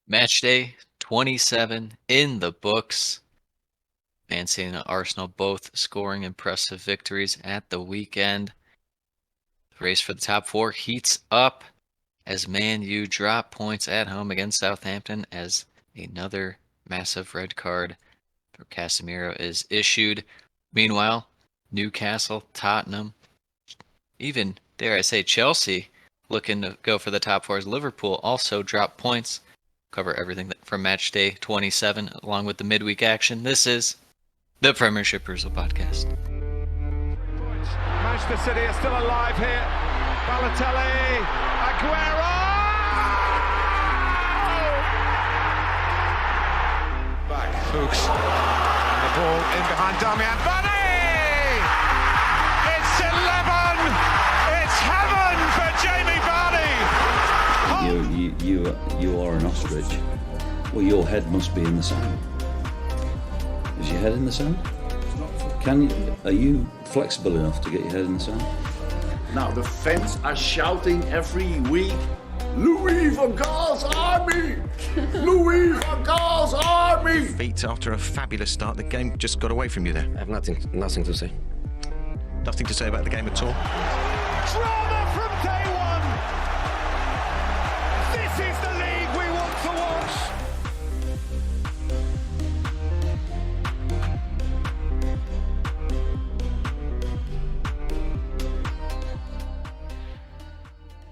Match day 27 in the books. Man City and Arsenal both scoring impressive victories at the weekend. The race for the top four heats up as Man U drop points at home against Southampton as another massive red card for Casemiro is issued. Meanwhile, Newcastle, Tottenham, even, dare I say, Chelsea looking to go for the top four as Liverpool also drop points. Cover everything from match day 27 along with the midweek action. This is the Premiership Perusal podcast. Manchester City are still alive here. Balotelli, Aguero! Back, Fuchs. The ball in behind Damian Vardy! It's 11! It's heaven for Jamie Vardy! You are an ostrich. Well, your head must be in the sand. Is your head in the sand? Are you flexible enough to get your head in the sand? Now the fans are shouting every week, Louis van Gaal's army! Louis van Gaal's army! Feet after a fabulous start, the game just got away from you there. I have nothing to say. Nothing to say about the game at all. Drama from day one! This is the league we want to watch!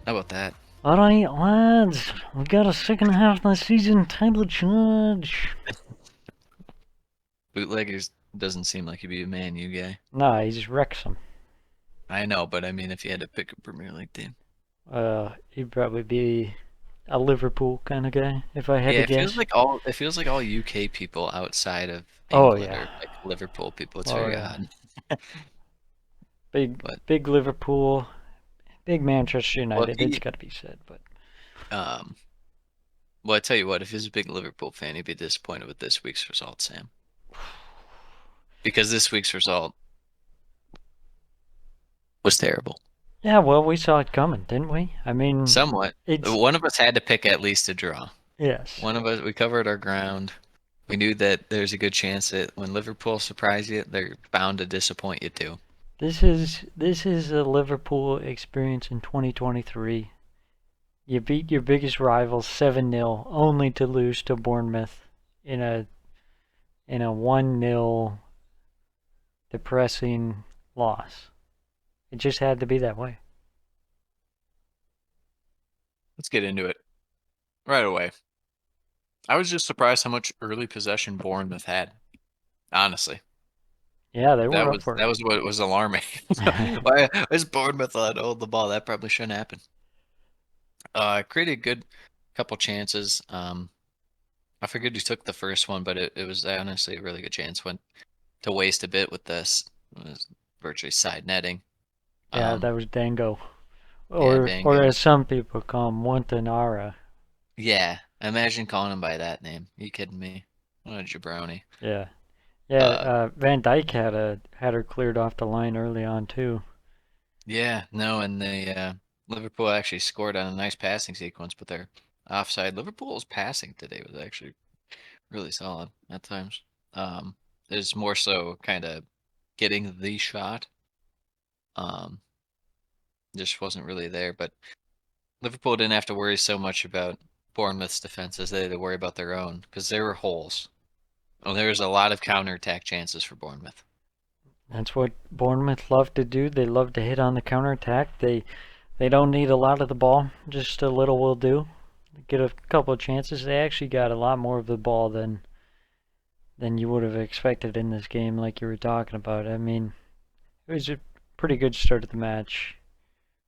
How about that? All right, lads, we got a second half of the season title charge. Bootleggers doesn't seem like he'd be a Man U guy. Nah, he just wrecks them. I know, but I mean, if you had to pick a Premier League team. He'd probably be a Liverpool kind of guy, if I had Yeah, to guess. it feels like all UK people outside of Oh, England yeah. are like Liverpool people. It's Oh, very yeah. odd. But- Big Liverpool, big Manchester United. he- It's got to be said, but Well, I tell you what, if he's a big Liverpool fan, he'd be disappointed with this week's result, Sam. Because this week's result was terrible. yeah, well, we saw it coming, didn't we? I mean, Somewhat. it's One of us had to pick at least a draw. yes. One of us, we covered our ground. We knew that there's a good chance that when Liverpool surprise you, they're bound to disappoint you too. This is a Liverpool experience in 2023. You beat your biggest rivals 7-0, only to lose to Bournemouth in a 1-0 depressing loss. It just had to be that way. Let's get into it right away. I was just surprised how much early possession Bournemouth had. Honestly, Yeah, they were up for that it. was what was alarming. Why is Bournemouth allowed to hold the ball? That probably shouldn't happen. Created a good couple chances. I forget who took the first one, but it was honestly a really good chance. Went to waste a bit with this. It was virtually side netting. Yeah, that was Dango. Or Dango. as some people call him, Montanara. Yeah, imagine calling him by that name. You kidding me? What a jabroni. Yeah. Yeah, Van Dijk had her cleared off the line early on too. Yeah, no, and Liverpool actually scored on a nice passing sequence, but they're offside. Liverpool's passing today was actually really solid at times. It's more so kind of getting the shot. Just wasn't really there, but Liverpool didn't have to worry so much about Bournemouth's defense as they had to worry about their own because there were holes. Well, there was a lot of counterattack chances for Bournemouth. That's what Bournemouth love to do. They love to hit on the counterattack. They don't need a lot of the ball. Just a little will do. Get a couple of chances. They actually got a lot more of the ball than you would have expected in this game, like you were talking about. I mean, it was a pretty good start of the match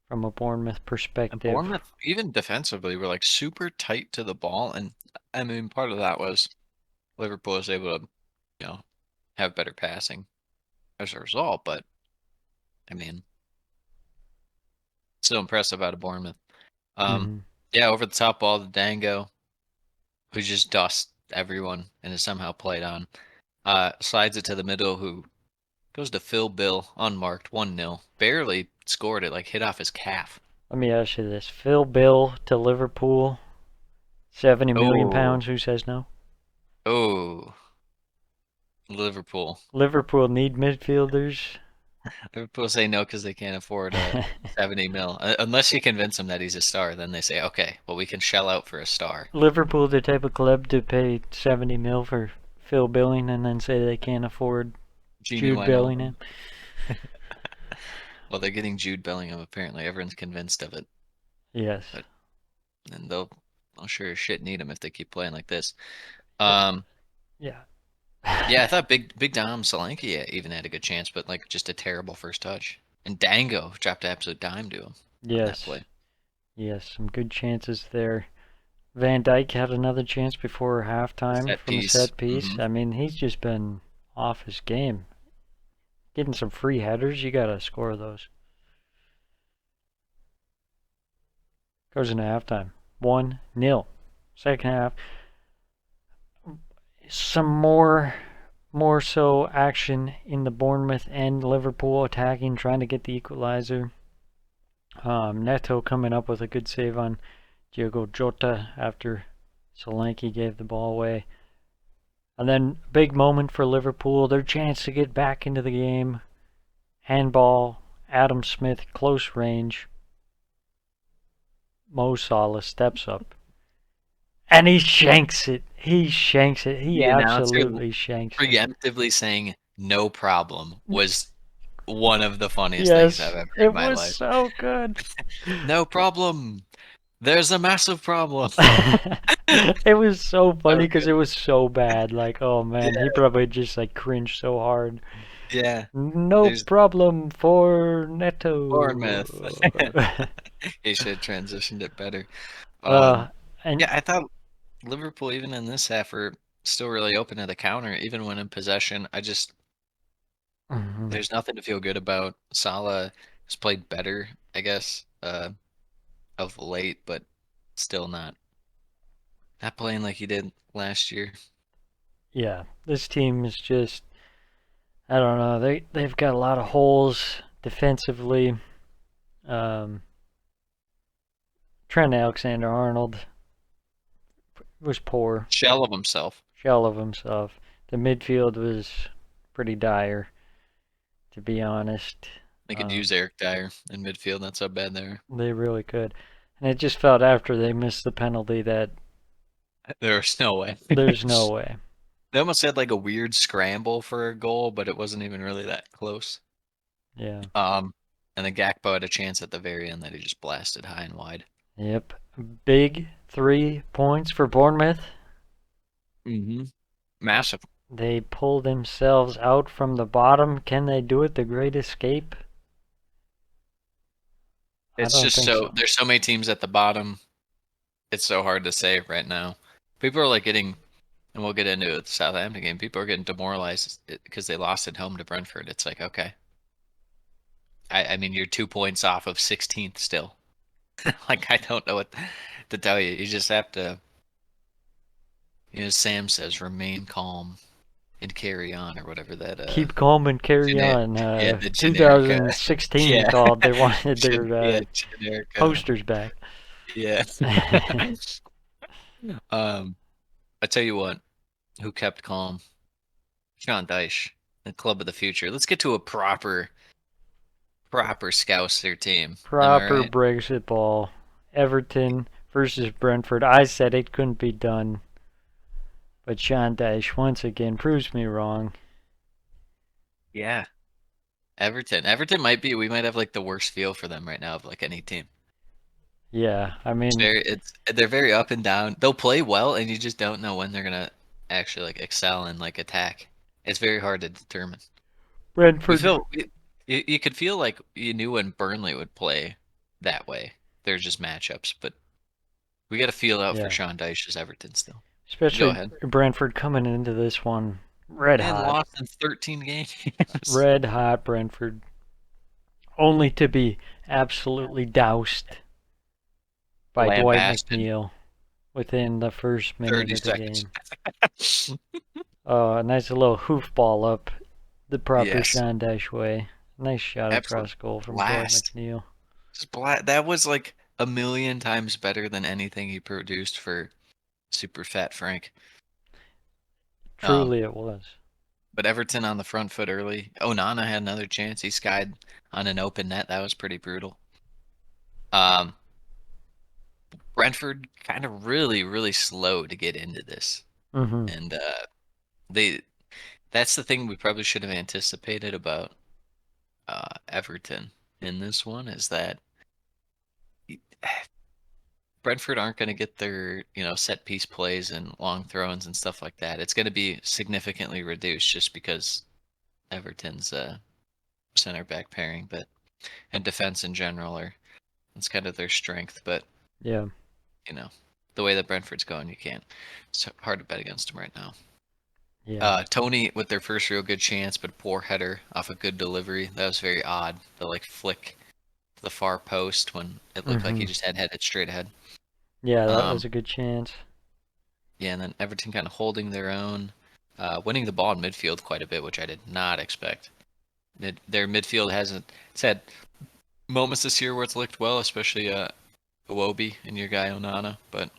from a Bournemouth And perspective. Bournemouth, even defensively, were like super tight to the ball, and I mean, part of that was Liverpool was able to, have better passing as a result. But I mean, still impressive out of Bournemouth. Yeah, over the top ball to Dango, who just dusts everyone and is somehow played on. Slides it to the middle, who goes to Phil Bill, unmarked, 1-0. Barely scored it, like hit off his calf. Let me ask you this. Phil Bill to Liverpool £70 million, who says no? Oh, Liverpool. Liverpool need midfielders. Liverpool say no because they can't afford 70 mil. Unless you convince them that he's a star, then they say, okay, well, we can shell out for a star. Liverpool, the type of club to pay 70 mil for Phil Billing and then say they can't afford Jude Bellingham. Well, they're getting Jude Bellingham, apparently. Everyone's convinced of it. Yes. And they'll sure as shit need him if they keep playing like this. Yeah. Yeah, I thought Big Dom Solanke even had a good chance, but like just a terrible first touch. And Dango dropped an absolute dime to him on that play. Yes, some good chances there. Van Dijk had another chance before halftime from a set piece. Mm-hmm. I mean, he's just been off his game. Getting some free headers, you gotta score those. Goes into halftime. 1-0. Second half. Some more so action in the Bournemouth and Liverpool attacking, trying to get the equalizer. Neto coming up with a good save on Diogo Jota after Solanke gave the ball away. And then big moment for Liverpool, their chance to get back into the game. Handball, Adam Smith, close range. Mo Salah steps up. And he shanks it. He absolutely shanks it. Preemptively saying no problem was one of the funniest things I've ever heard in my life. It was so good. No problem. There's a massive problem. It was so funny because it was so bad. Like, oh man, he probably just like cringed so hard. Yeah. There's problem for Neto. Bournemouth. He should have transitioned it better. And yeah, I thought Liverpool, even in this half, were still really open to the counter, even when in possession. There's nothing to feel good about. Salah has played better, I guess, of late, but still not playing like he did last year. Yeah, this team is just, I don't know. They've got a lot of holes defensively. Trent Alexander-Arnold was poor. Shell of himself. The midfield was pretty dire, to be honest. They could use Eric Dyer in midfield. That's how bad they are. They really could. And it just felt after they missed the penalty that there's no way. There's no way. They almost had like a weird scramble for a goal, but it wasn't even really that close. Yeah. And then Gakpo had a chance at the very end that he just blasted high and wide. Yep. Big 3 points for Bournemouth. Massive. They pull themselves out from the bottom. Can they do it? The Great Escape? It's just so there's so many teams at the bottom. It's so hard to say right now. People are like getting, and we'll get into the Southampton game. People are getting demoralized because they lost at home to Brentford. It's like, okay. I mean, you're 2 points off of 16th still. Like, I don't know what to tell you. You just have to, Sam says, remain calm and carry on, or whatever that. Keep calm and carry on. The 2016 called. They wanted their posters back. Yeah. I tell you what, who kept calm? Sean Dyche, the club of the future. Let's get to a proper Scouser team. Proper Brexit ball. Everton versus Brentford. I said it couldn't be done. But Sean Dyche once again proves me wrong. Yeah. Everton might be, we might have like the worst feel for them right now of like any team. Yeah, I mean, they're very up and down. They'll play well, and you just don't know when they're gonna actually like excel and like attack. It's very hard to determine. Brentford. You could feel like you knew when Burnley would play that way. They're just matchups, but we got to feel out for Sean Dyche's Everton still. Especially Brentford coming into this one red hot. Lost in 13 games. Red hot Brentford. Only to be absolutely doused by Dwight McNeil within the first minute of the game. A nice little hoofball up the proper Sean Dyche way. Nice shot across goal from Dwight McNeil. That was like a million times better than anything he produced for Super fat Frank. Truly, it was. But Everton on the front foot early. Onana had another chance. He skied on an open net. That was pretty brutal. Brentford kind of really slow to get into this. Mm-hmm. And that's the thing we probably should have anticipated about Everton in this one, is that Brentford aren't going to get their, set piece plays and long throws and stuff like that. It's going to be significantly reduced just because Everton's center back pairing, and defense in general it's kind of their strength. But Yeah. The way that Brentford's going, you can't. It's hard to bet against them right now. Yeah. Tony with their first real good chance, but poor header off a good delivery. That was very odd. The flick to the far post when it looked like he just had headed straight ahead. Yeah, that was a good chance. Yeah, and then Everton kind of holding their own, winning the ball in midfield quite a bit, which I did not expect. Their midfield it's had moments this year where it's looked well, especially Iwobi and your guy Onana, but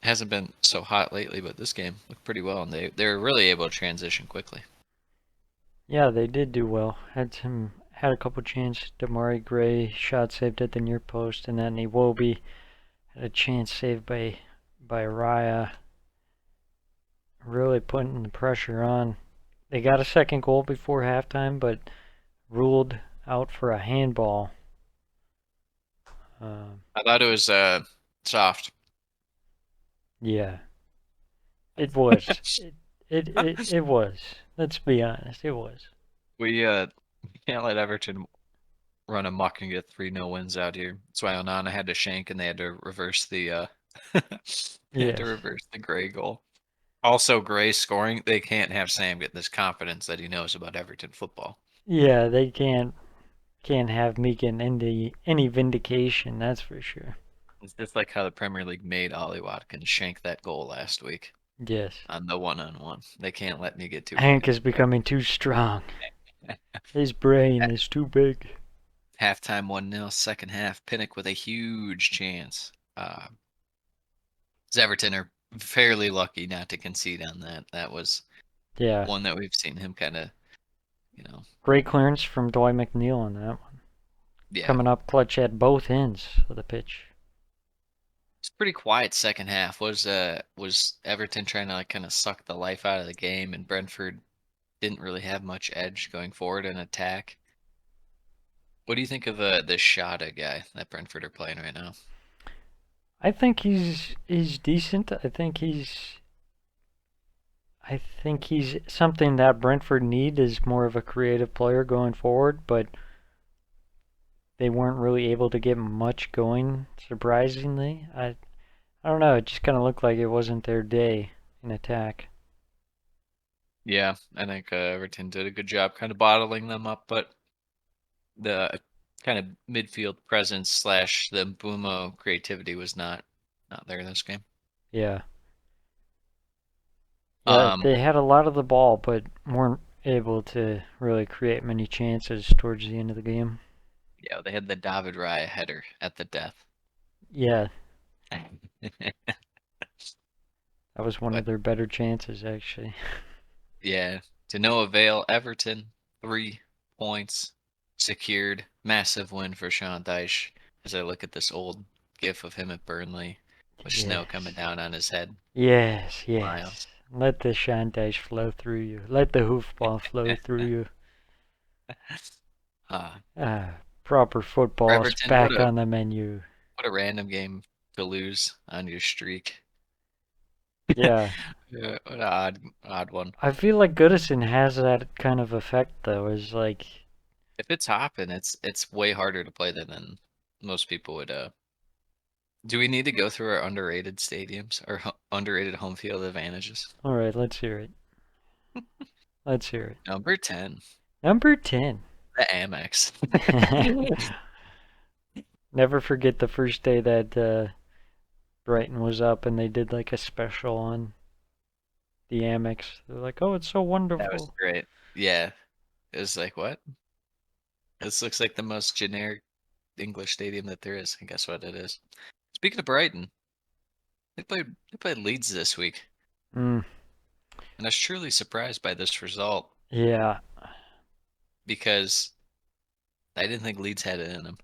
hasn't been so hot lately. But this game looked pretty well, and they're really able to transition quickly. Yeah, they did do well. Had a couple chances. Damari Gray shot saved at the near post, and then Iwobi had a chance saved by Raya. Really putting the pressure on. They got a second goal before halftime, but ruled out for a handball. I thought it was soft. Yeah, it was. It was. Let's be honest, it was. We can't let Everton run amok and get 3-0 wins out here. That's why Onana had to shank, and they had to reverse the Gray goal. Also, Gray scoring. They can't have Sam get this confidence that he knows about Everton football. Yeah, they can't have me getting any vindication. That's for sure. It's just like how the Premier League made Ollie Watkins shank that goal last week Yes. on the one-on-one. They can't let me get too. Hank is becoming too strong. His brain is too big. Halftime 1-0, second half, Pinnock with a huge chance. Everton are fairly lucky not to concede on that. That was one that we've seen him kind of, Great clearance from Dwight McNeil on that one. Yeah. Coming up clutch at both ends of the pitch. It's pretty quiet second half. Was Everton trying to kind of suck the life out of the game, and Brentford didn't really have much edge going forward in attack. What do you think of the Shada guy that Brentford are playing right now? I think he's decent. I think he's something that Brentford need is more of a creative player going forward, but they weren't really able to get much going, surprisingly. I don't know, it just kind of looked like it wasn't their day in attack. Yeah, I think Everton did a good job kind of bottling them up, but the kind of midfield presence / the Mbumo creativity was not there in this game. Yeah. Yeah, they had a lot of the ball, but weren't able to really create many chances towards the end of the game. Yeah, they had the David Raya header at the death. Yeah. That was one of their better chances, actually. Yeah, to no avail. Everton, 3 points secured. Massive win for Sean Dyche. As I look at this old gif of him at Burnley with snow coming down on his head. Yes. Miles. Let the Sean Dyche flow through you. Let the hoofball flow through you. Proper football is back on the menu. What a random game to lose on your streak. Yeah. What an odd one. I feel like Goodison has that kind of effect, though. Is like, if it's hopping, it's way harder to play than most people would. Do we need to go through our underrated stadiums or underrated home field advantages? All right, let's hear it. Let's hear it. Number 10. Number 10. The Amex. Never forget the first day that Brighton was up and they did like a special on the Amex. They're like, oh, it's so wonderful. That was great. Yeah. It was like, what? This looks like the most generic English stadium that there is. And guess what it is? Speaking of Brighton, They played Leeds this week, Mm, and I was truly surprised by this result yeah. because I didn't think Leeds had it in them.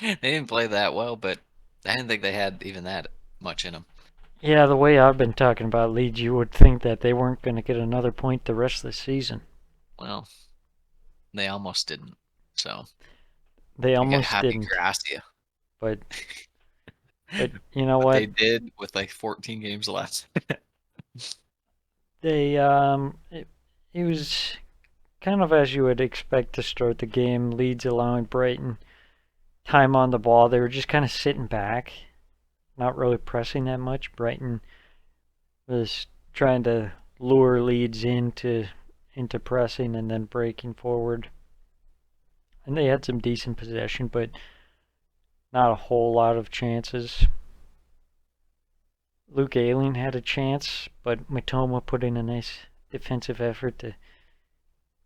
They didn't play that well, but I didn't think they had even that much in them. Yeah, the way I've been talking about Leeds, you would think that they weren't going to get another point the rest of the season. Well, they almost didn't. So They you got almost Javi didn't, Gracia. but you know But what? they did with like 14 games left. They it was kind of as you would expect to start the game. Leeds allowing Brighton time on the ball. They were just kind of sitting back, not really pressing that much. Brighton was trying to lure Leeds into pressing and then breaking forward. And they had some decent possession, but not a whole lot of chances. Luke Ayling had a chance, but Matoma put in a nice defensive effort to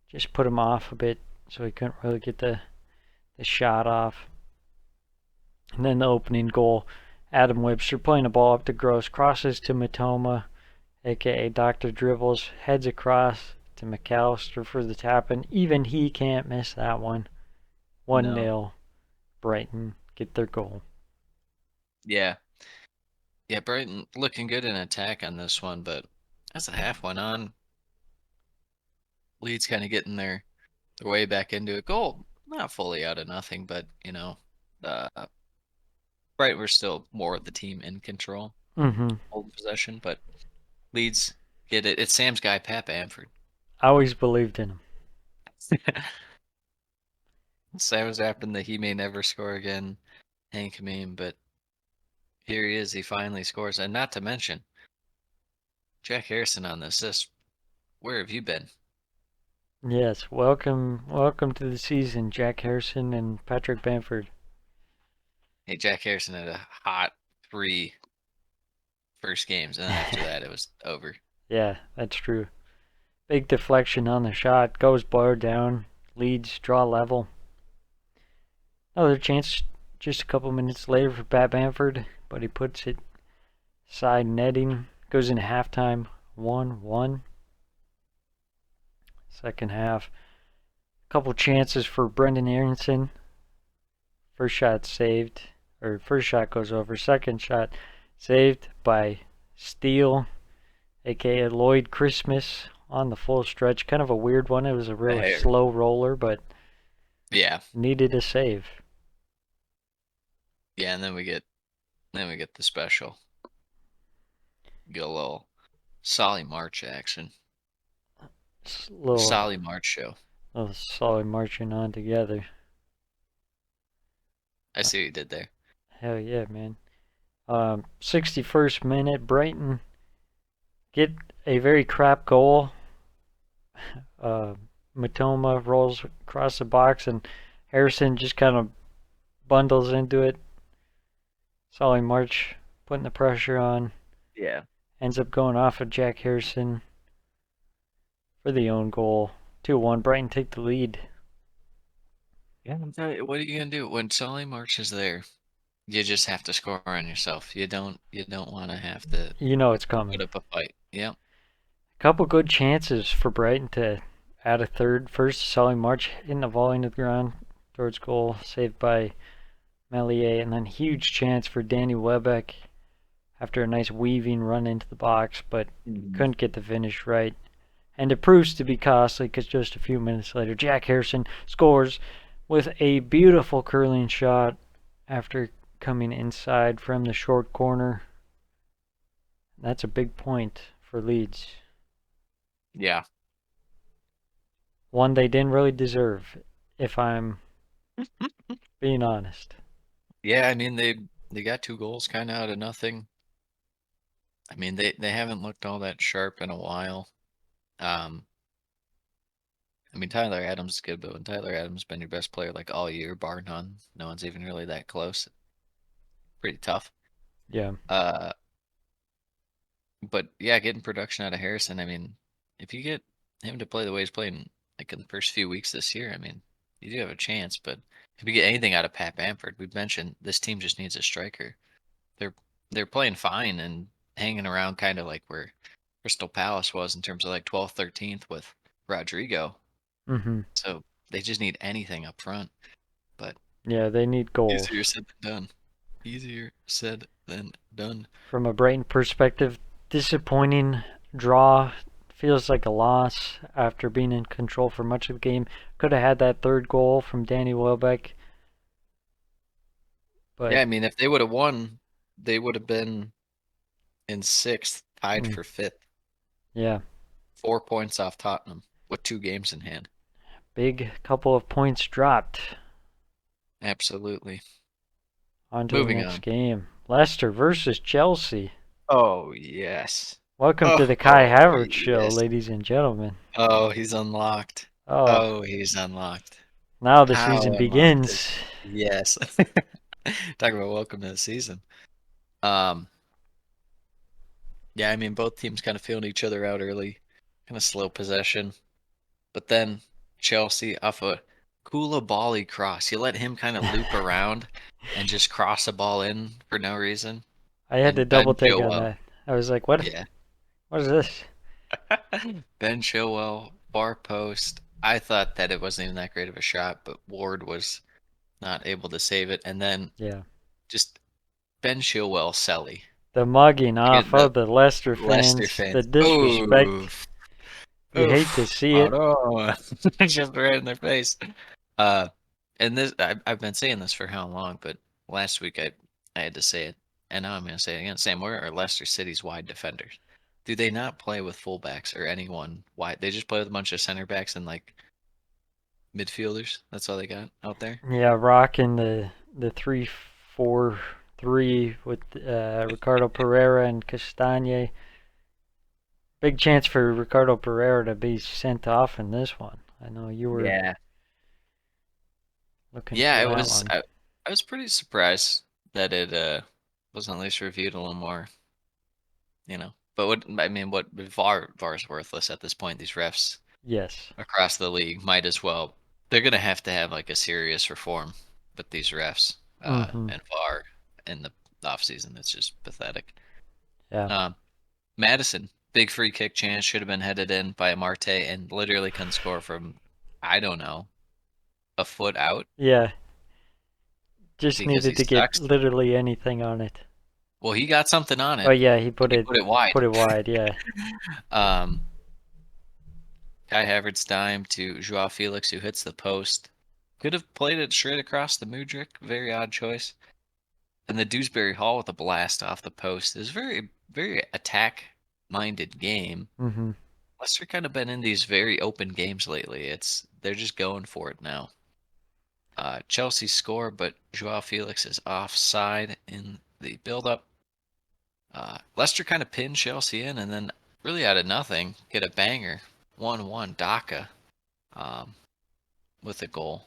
just put him off a bit so he couldn't really get the shot off. And then the opening goal, Adam Webster playing the ball up to Gross, crosses to Matoma, aka Dr. Dribbles, heads across to McAllister for the tap, and even he can't miss that one. 1-0, No. Brighton get their goal. Yeah. Yeah, Brighton looking good in attack on this one, but as the half went on, Leeds kind of getting their way back into it. Goal, not fully out of nothing, but uh, Brighton were still more of the team in control, Mm-hmm. hold possession, but Leeds get it. It's Sam's guy, Pat Bamford. I always believed in him. Sam was happened that he may never score again, Hank meme, but here he is. He finally scores, and not to mention Jack Harrison on the assist. Where have you been? Yes, welcome to the season, Jack Harrison and Patrick Bamford. Hey, Jack Harrison had a hot 3 first games, and then after that it was over. Yeah, that's true. Big deflection on the shot, goes bar down, Leeds draw level. Another chance just a couple minutes later for Pat Bamford, but he puts it side netting. Goes into halftime 1-1. Second half, a couple chances for Brendan Aronson. First shot saved, or first shot goes over. Second shot saved by Steele, aka Lloyd Christmas, on the full stretch. Kind of a weird one. It was a real slow roller, but yeah, needed a save. Yeah, and then we get the special. Get a little Solly March action. Solly March show. Little Solly marching on together. I see what you did there. Hell yeah, man. 61st minute, Brighton get a very crap goal. Matoma rolls across the box and Harrison just kind of bundles into it. Solly March putting the pressure on. Yeah. Ends up going off of Jack Harrison for the own goal. 2-1. Brighton take the lead. Yeah, I'm telling you, what are you gonna do when Solly March is there? You just have to score on yourself. You don't want to have to. You know it's coming. Put up a fight. Yeah. A couple good chances for Brighton to add a third. First, Solly March hitting the volley into the ground towards goal, saved by Melier, and then huge chance for Danny Welbeck after a nice weaving run into the box, but couldn't get the finish right. And it proves to be costly because just a few minutes later, Jack Harrison scores with a beautiful curling shot after coming inside from the short corner. That's a big point for Leeds. Yeah. One they didn't really deserve, if I'm being honest. Yeah, I mean they got 2 goals kind of out of nothing. I mean they haven't looked all that sharp in a while. I mean Tyler Adams is good, but when Tyler Adams has been your best player like all year, bar none, no one's even really that close. Pretty tough. Yeah. But yeah, getting production out of Harrison, I mean, if you get him to play the way he's playing like in the first few weeks this year, I mean, you do have a chance, but if you get anything out of Pat Bamford, we've mentioned this team just needs a striker. They're they're playing fine and hanging around kind of like where Crystal Palace was in terms of like 12th, 13th with Rodrigo. Mm-hmm. So they just need anything up front. But Yeah, they need goals. easier said than done. Easier said than done. From a Brighton perspective, disappointing draw. Feels like a loss after being in control for much of the game. Could have had that third goal from Danny Welbeck. But Yeah, I mean, if they would have won, they would have been in 6th, tied for 5th. Yeah, 4 points off Tottenham with 2 games in hand. big couple of points dropped. Absolutely. On to Moving the next on. game. Leicester versus Chelsea. Oh, yes. Welcome to the Kai Oh, Havertz show, yes. ladies and gentlemen. Oh, he's unlocked. Oh, Oh, he's unlocked. now the How season unlocked begins. Yes. Talk about welcome to the season. Yeah, I mean, both teams kind of feeling each other out early, kind of slow possession. But then Chelsea off a Koulibaly cross. You let him kind of loop around and just cross a ball in for no reason. I had And to Ben double take on Chilwell. that. I was like, what? Yeah. What is this? Ben Chilwell, bar post. I thought that it wasn't even that great of a shot, but Ward was not able to save it. And then Yeah. just Ben Chilwell, Selly. The mugging off The of the Leicester Leicester fans. The fans. disrespect. Oof. You hate to Oof. see it. Oh, no. Just right in their face. And this I've been saying this for how long, but last week I had to say it, and now I'm going to say it again. Sam, where are Leicester City's wide defenders? Do they not play with fullbacks or anyone wide? They just play with a bunch of center backs and like midfielders. That's all they got out there. Yeah, rocking the 3-4-3 with Ricardo Pereira and Castagne. Big chance for Ricardo Pereira to be sent off in this one. I know you were looking Yeah, for it that was. one. I was pretty surprised that it wasn't at least reviewed a little more. But what VAR's worthless at this point. These refs Yes. across the league might as well. They're gonna have to have like a serious reform with these refs Mm-hmm. and VAR in the off season. It's just pathetic. Yeah. Madison, big free kick chance should have been headed in by Marte and literally couldn't score from, I don't know, a foot out Yeah. Just because he needed to get sucks. literally anything on it. Well, he got something on it. Oh yeah, he put it wide. Put it wide, yeah. Kai Havertz dime to Joao Felix, who hits the post. Could have played it straight across the Mudryk. Very odd choice. And the Dewsbury Hall with a blast off the post. Is very, very attack-minded game. Mm-hmm. Leicester kind of been in these very open games lately. They're just going for it now. Chelsea score, but Joao Felix is offside in the build-up. Leicester kind of pinned Chelsea in, and then really out of nothing, get a banger. 1-1, Daka with a goal.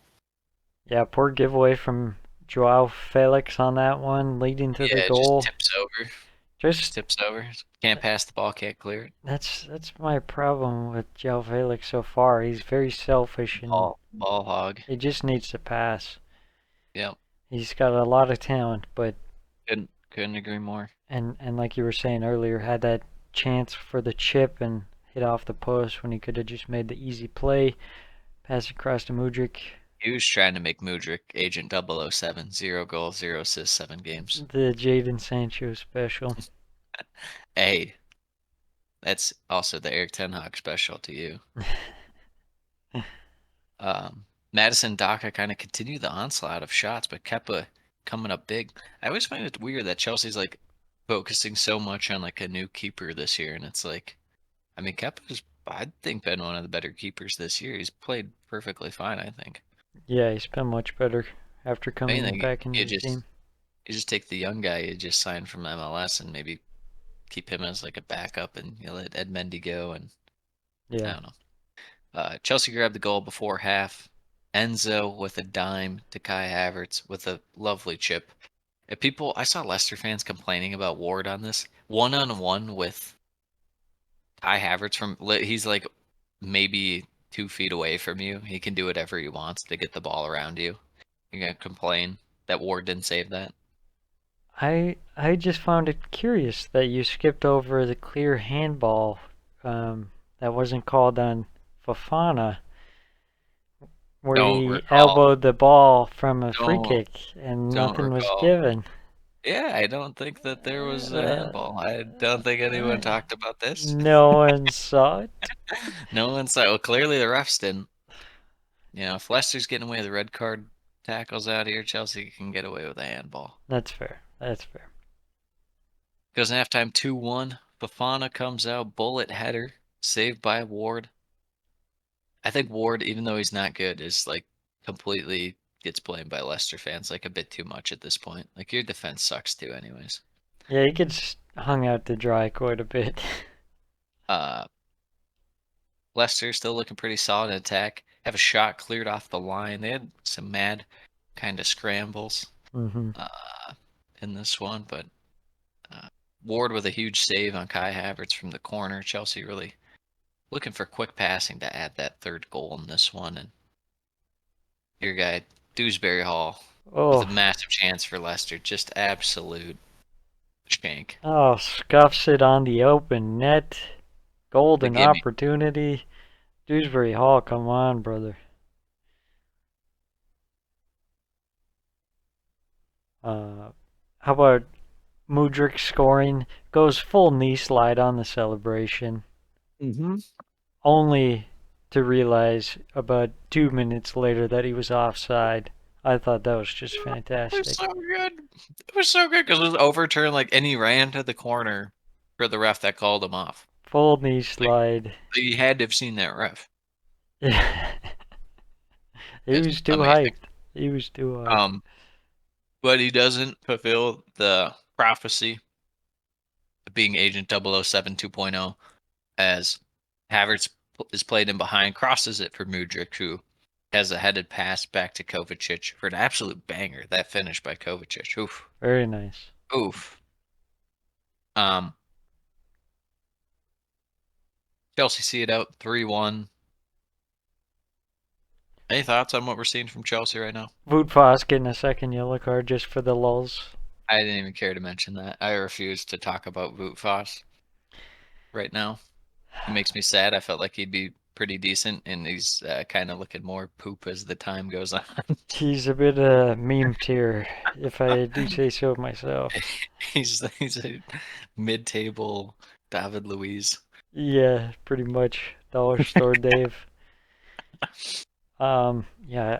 Yeah, poor giveaway from Joao Felix on that one, leading to the goal. Just tips over. Just tips over. Can't pass the ball, can't clear it. that's my problem with Joao Felix so far. He's very selfish and Ball hog. he just needs to pass. Yep. He's got a lot of talent, but Couldn't agree more. and like you were saying earlier, had that chance for the chip and hit off the post when he could have just made the easy play, pass across to Mudryk. He was trying to make Mudryk Agent 007, 0 goals, 0 assists, 7 games. The Jadon Sancho special. Hey, that's also the Eric Ten Hag special to you. Madison Daka kind of continue the onslaught of shots, but Kepa coming up big. I always find it weird that Chelsea's like focusing so much on like a new keeper this year, and it's like, I mean, Kepa's, I think, been one of the better keepers this year. He's played perfectly fine, I think. Yeah, he's been much better after coming back into the team. You just take the young guy you just signed from MLS and maybe keep him as like a backup, and you let Ed Mendy go, and Yeah. I don't know. Chelsea grabbed the goal before half. Enzo with a dime to Kai Havertz with a lovely chip. I saw Leicester fans complaining about Ward on this. 1-on-1 with Kai Havertz he's like maybe 2 feet away from you. He can do whatever he wants to get the ball around you. You're gonna complain that Ward didn't save that? I just found it curious that you skipped over the clear handball that wasn't called on Fofana, where Don't he recall. elbowed the ball from a free Don't kick and don't nothing was recall. given. Yeah, I don't think that there was a Uh, handball. I don't think anyone talked about this. no one saw it. No one said. Well, clearly the refs didn't. If Leicester's getting away with red card tackles out here, Chelsea can get away with a handball. That's fair. That's fair. Goes in halftime 2-1. Fofana comes out, bullet header, saved by Ward. I think Ward, even though he's not good, is like completely gets blamed by Leicester fans like a bit too much at this point. Like your defense sucks too, anyways. Yeah, he gets hung out to dry quite a bit. Leicester still looking pretty solid in attack. Have a shot cleared off the line. They had some mad kind of scrambles hmm in this one, but Ward with a huge save on Kai Havertz from the corner. Chelsea really looking for quick passing to add that third goal in this one. And your guy, Dewsbury Hall, with a Oh, massive chance for Leicester. Just absolute shank. oh, scuffs it on the open net. Golden The gimme. opportunity. Dewsbury Hall, come on, brother. How about Mudryk scoring? Goes full knee slide on the celebration. Mm-hmm. Only to realize about 2 minutes later that he was offside. I thought that was just It fantastic. was so good. It was so good because it was overturned and he ran to the corner for the ref that called him off. Full knee slide. You had to have seen that ref. Yeah. He It's was too amazing. hyped. He was too hyped. But he doesn't fulfill the prophecy of being Agent 007 2.0 as Havertz is played in behind, crosses it for Mudryk, who has a headed pass back to Kovacic for an absolute banger. That finish by Kovacic. Oof. Very nice. Oof. Chelsea see it out 3-1. Any thoughts on what we're seeing from Chelsea right now? Wout Faes getting a second yellow card just for the lulz. I didn't even care to mention that. I refuse to talk about Wout Faes right now. It makes me sad. I felt like he'd be pretty decent, and he's kind of looking more poop as the time goes on. He's a bit meme tier, if I do say so myself. he's a mid-table David Luiz. Yeah, pretty much. Dollar store Dave. Yeah,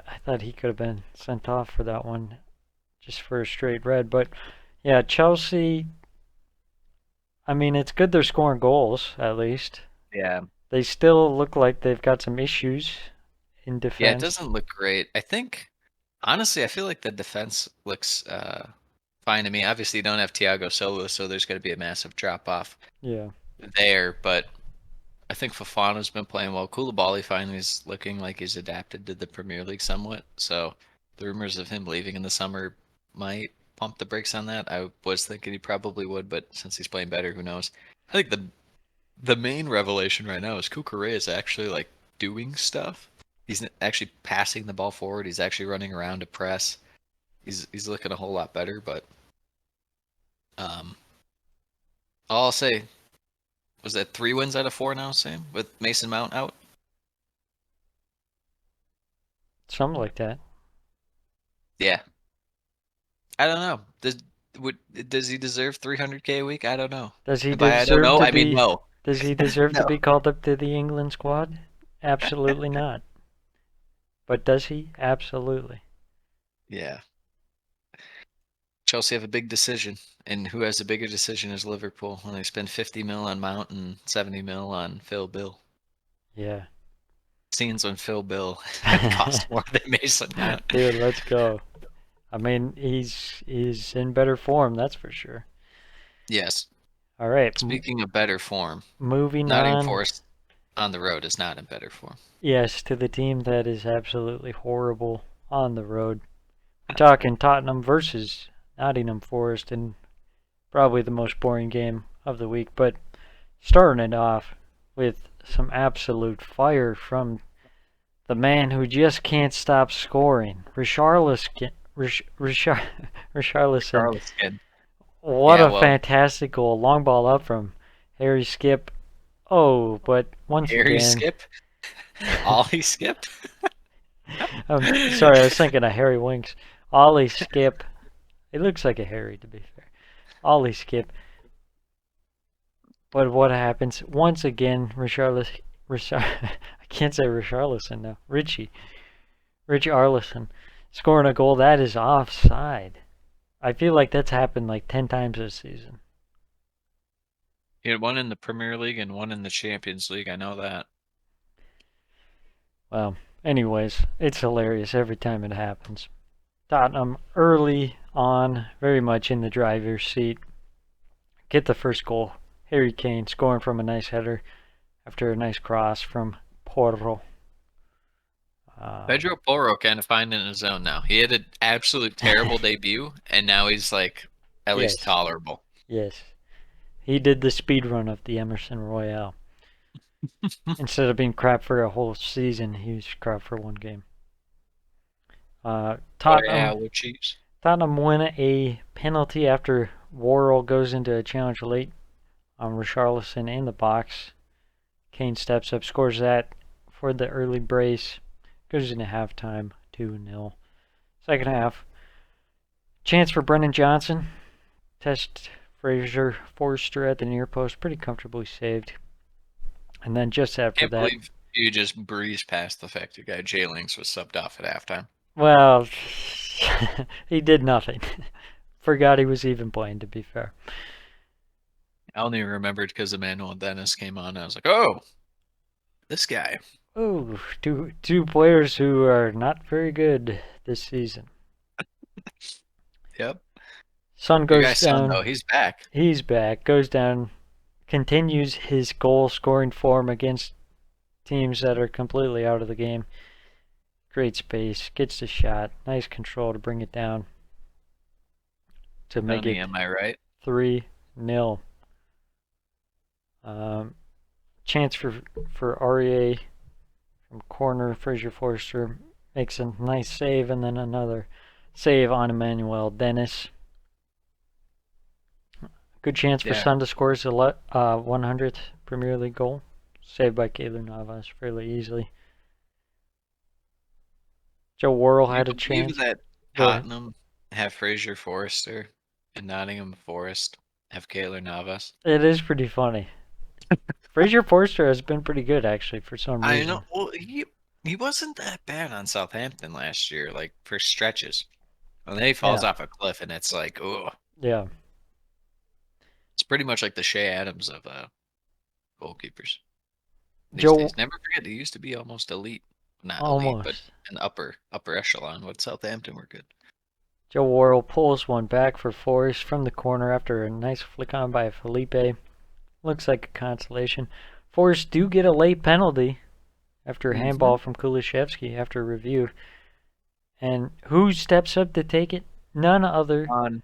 I thought he could have been sent off for that one, just for a straight red. But yeah, Chelsea. I mean, it's good they're scoring goals at least. Yeah. They still look like they've got some issues in defense. Yeah, it doesn't look great. I think, honestly, I feel like the defense looks fine to me. Obviously, you don't have Thiago Silva, so there's going to be a massive drop-off Yeah. there. But I think Fofana's been playing well. Koulibaly finally is looking like he's adapted to the Premier League somewhat. So the rumors of him leaving in the summer might pump the brakes on that. I was thinking he probably would, but since he's playing better, who knows? I think the main revelation right now is Cucurella is actually doing stuff. He's actually passing the ball forward. He's actually running around to press. He's looking a whole lot better. But all I'll say was that 3 wins out of 4 now, Sam, with Mason Mount out. Something like that. Yeah, I don't know. Does he deserve 300K a week? I don't know. Does he And by I deserve don't know, to I mean be? no. Does he deserve to No. be called up to the England squad? Absolutely not. But does he? Absolutely. Yeah. Chelsea have a big decision, and who has a bigger decision is Liverpool when they spend 50 mil on Mount and 70 mil on Phil Bill. Yeah. Scenes when Phil Bill cost more than Mason Mount. Dude, let's go. I mean, he's in better form, that's for sure. Yes. All right. Speaking of better form, Moving Nottingham on. Forest on the road is not in better form. Yes, to the team that is absolutely horrible on the road. We're talking Tottenham versus Nottingham Forest, and probably the most boring game of the week. But starting it off with some absolute fire from the man who just can't stop scoring, Richarlison. Charleston. What Yeah, a well, fantastic goal. Long ball up from Harry Skip. Oh, but once Harry again. Skip? Ollie Skip? I'm sorry, I was thinking of Harry Winks. Ollie Skip. It looks like a Harry, to be fair. Ollie Skip. But what happens? Once again, I can't say Richarlison now. Richie Arlison scoring a goal that is offside. I feel like that's happened like 10 times this season. He had one in the Premier League and one in the Champions League. I know that. Well, anyways, it's hilarious every time it happens. Tottenham early on, very much in the driver's seat. Get the first goal. Harry Kane scoring from a nice header after a nice cross from Porro. Pedro Porro kind of finding his own now. He had an absolute terrible debut, and now he's like at least Yes. tolerable. Yes. He did the speed run of the Emerson Royale. Instead of being crap for a whole season, he was crap for one game. With Chiefs. Tottenham win a penalty after Worrell goes into a challenge late on Richarlison in the box. Kane steps up, scores that for the early brace. Goes into halftime, 2-0. Second half, chance for Brennan Johnson. Test Fraser Forster at the near post, pretty comfortably saved. And then just after Can't that, believe you just breezed past the fact your guy Jay Links was subbed off at halftime. well, he did nothing. Forgot he was even playing, to be fair. I only remembered because Emmanuel Dennis came on. And I was like, oh, this guy. Oh, two players who are not very good this season. Yep. Son Your goes guy's son, down. though, he's back. He's back. Goes down. Continues his goal scoring form against teams that are completely out of the game. Great space. Gets the shot. Nice control to bring it down. To make Tony, it am I right? 3-0. Chance for REA from corner. Fraser Forster makes a nice save, and then another save on Emmanuel Dennis. Good chance for Son to score his 100th Premier League goal. Saved by Keylor Navas fairly easily. Joe Worrell had a chance. That Tottenham have Fraser Forster and Nottingham Forest have Keylor Navas. It is pretty funny. Fraser Forster has been pretty good, actually, for some reason. I know. Well, he wasn't that bad on Southampton last year, like for stretches. And then he falls off a cliff, and it's like, oh. Yeah. It's pretty much like the Shea Adams of goalkeepers. These Joe, days. Never forget, he used to be almost elite. Not elite, but an upper echelon. When Southampton were good. Joe Worrell pulls one back for Forrest from the corner after a nice flick on by Felipe. Looks like a consolation. Forrest do get a late penalty after a handball from Kulishevsky after review. And who steps up to take it? None other than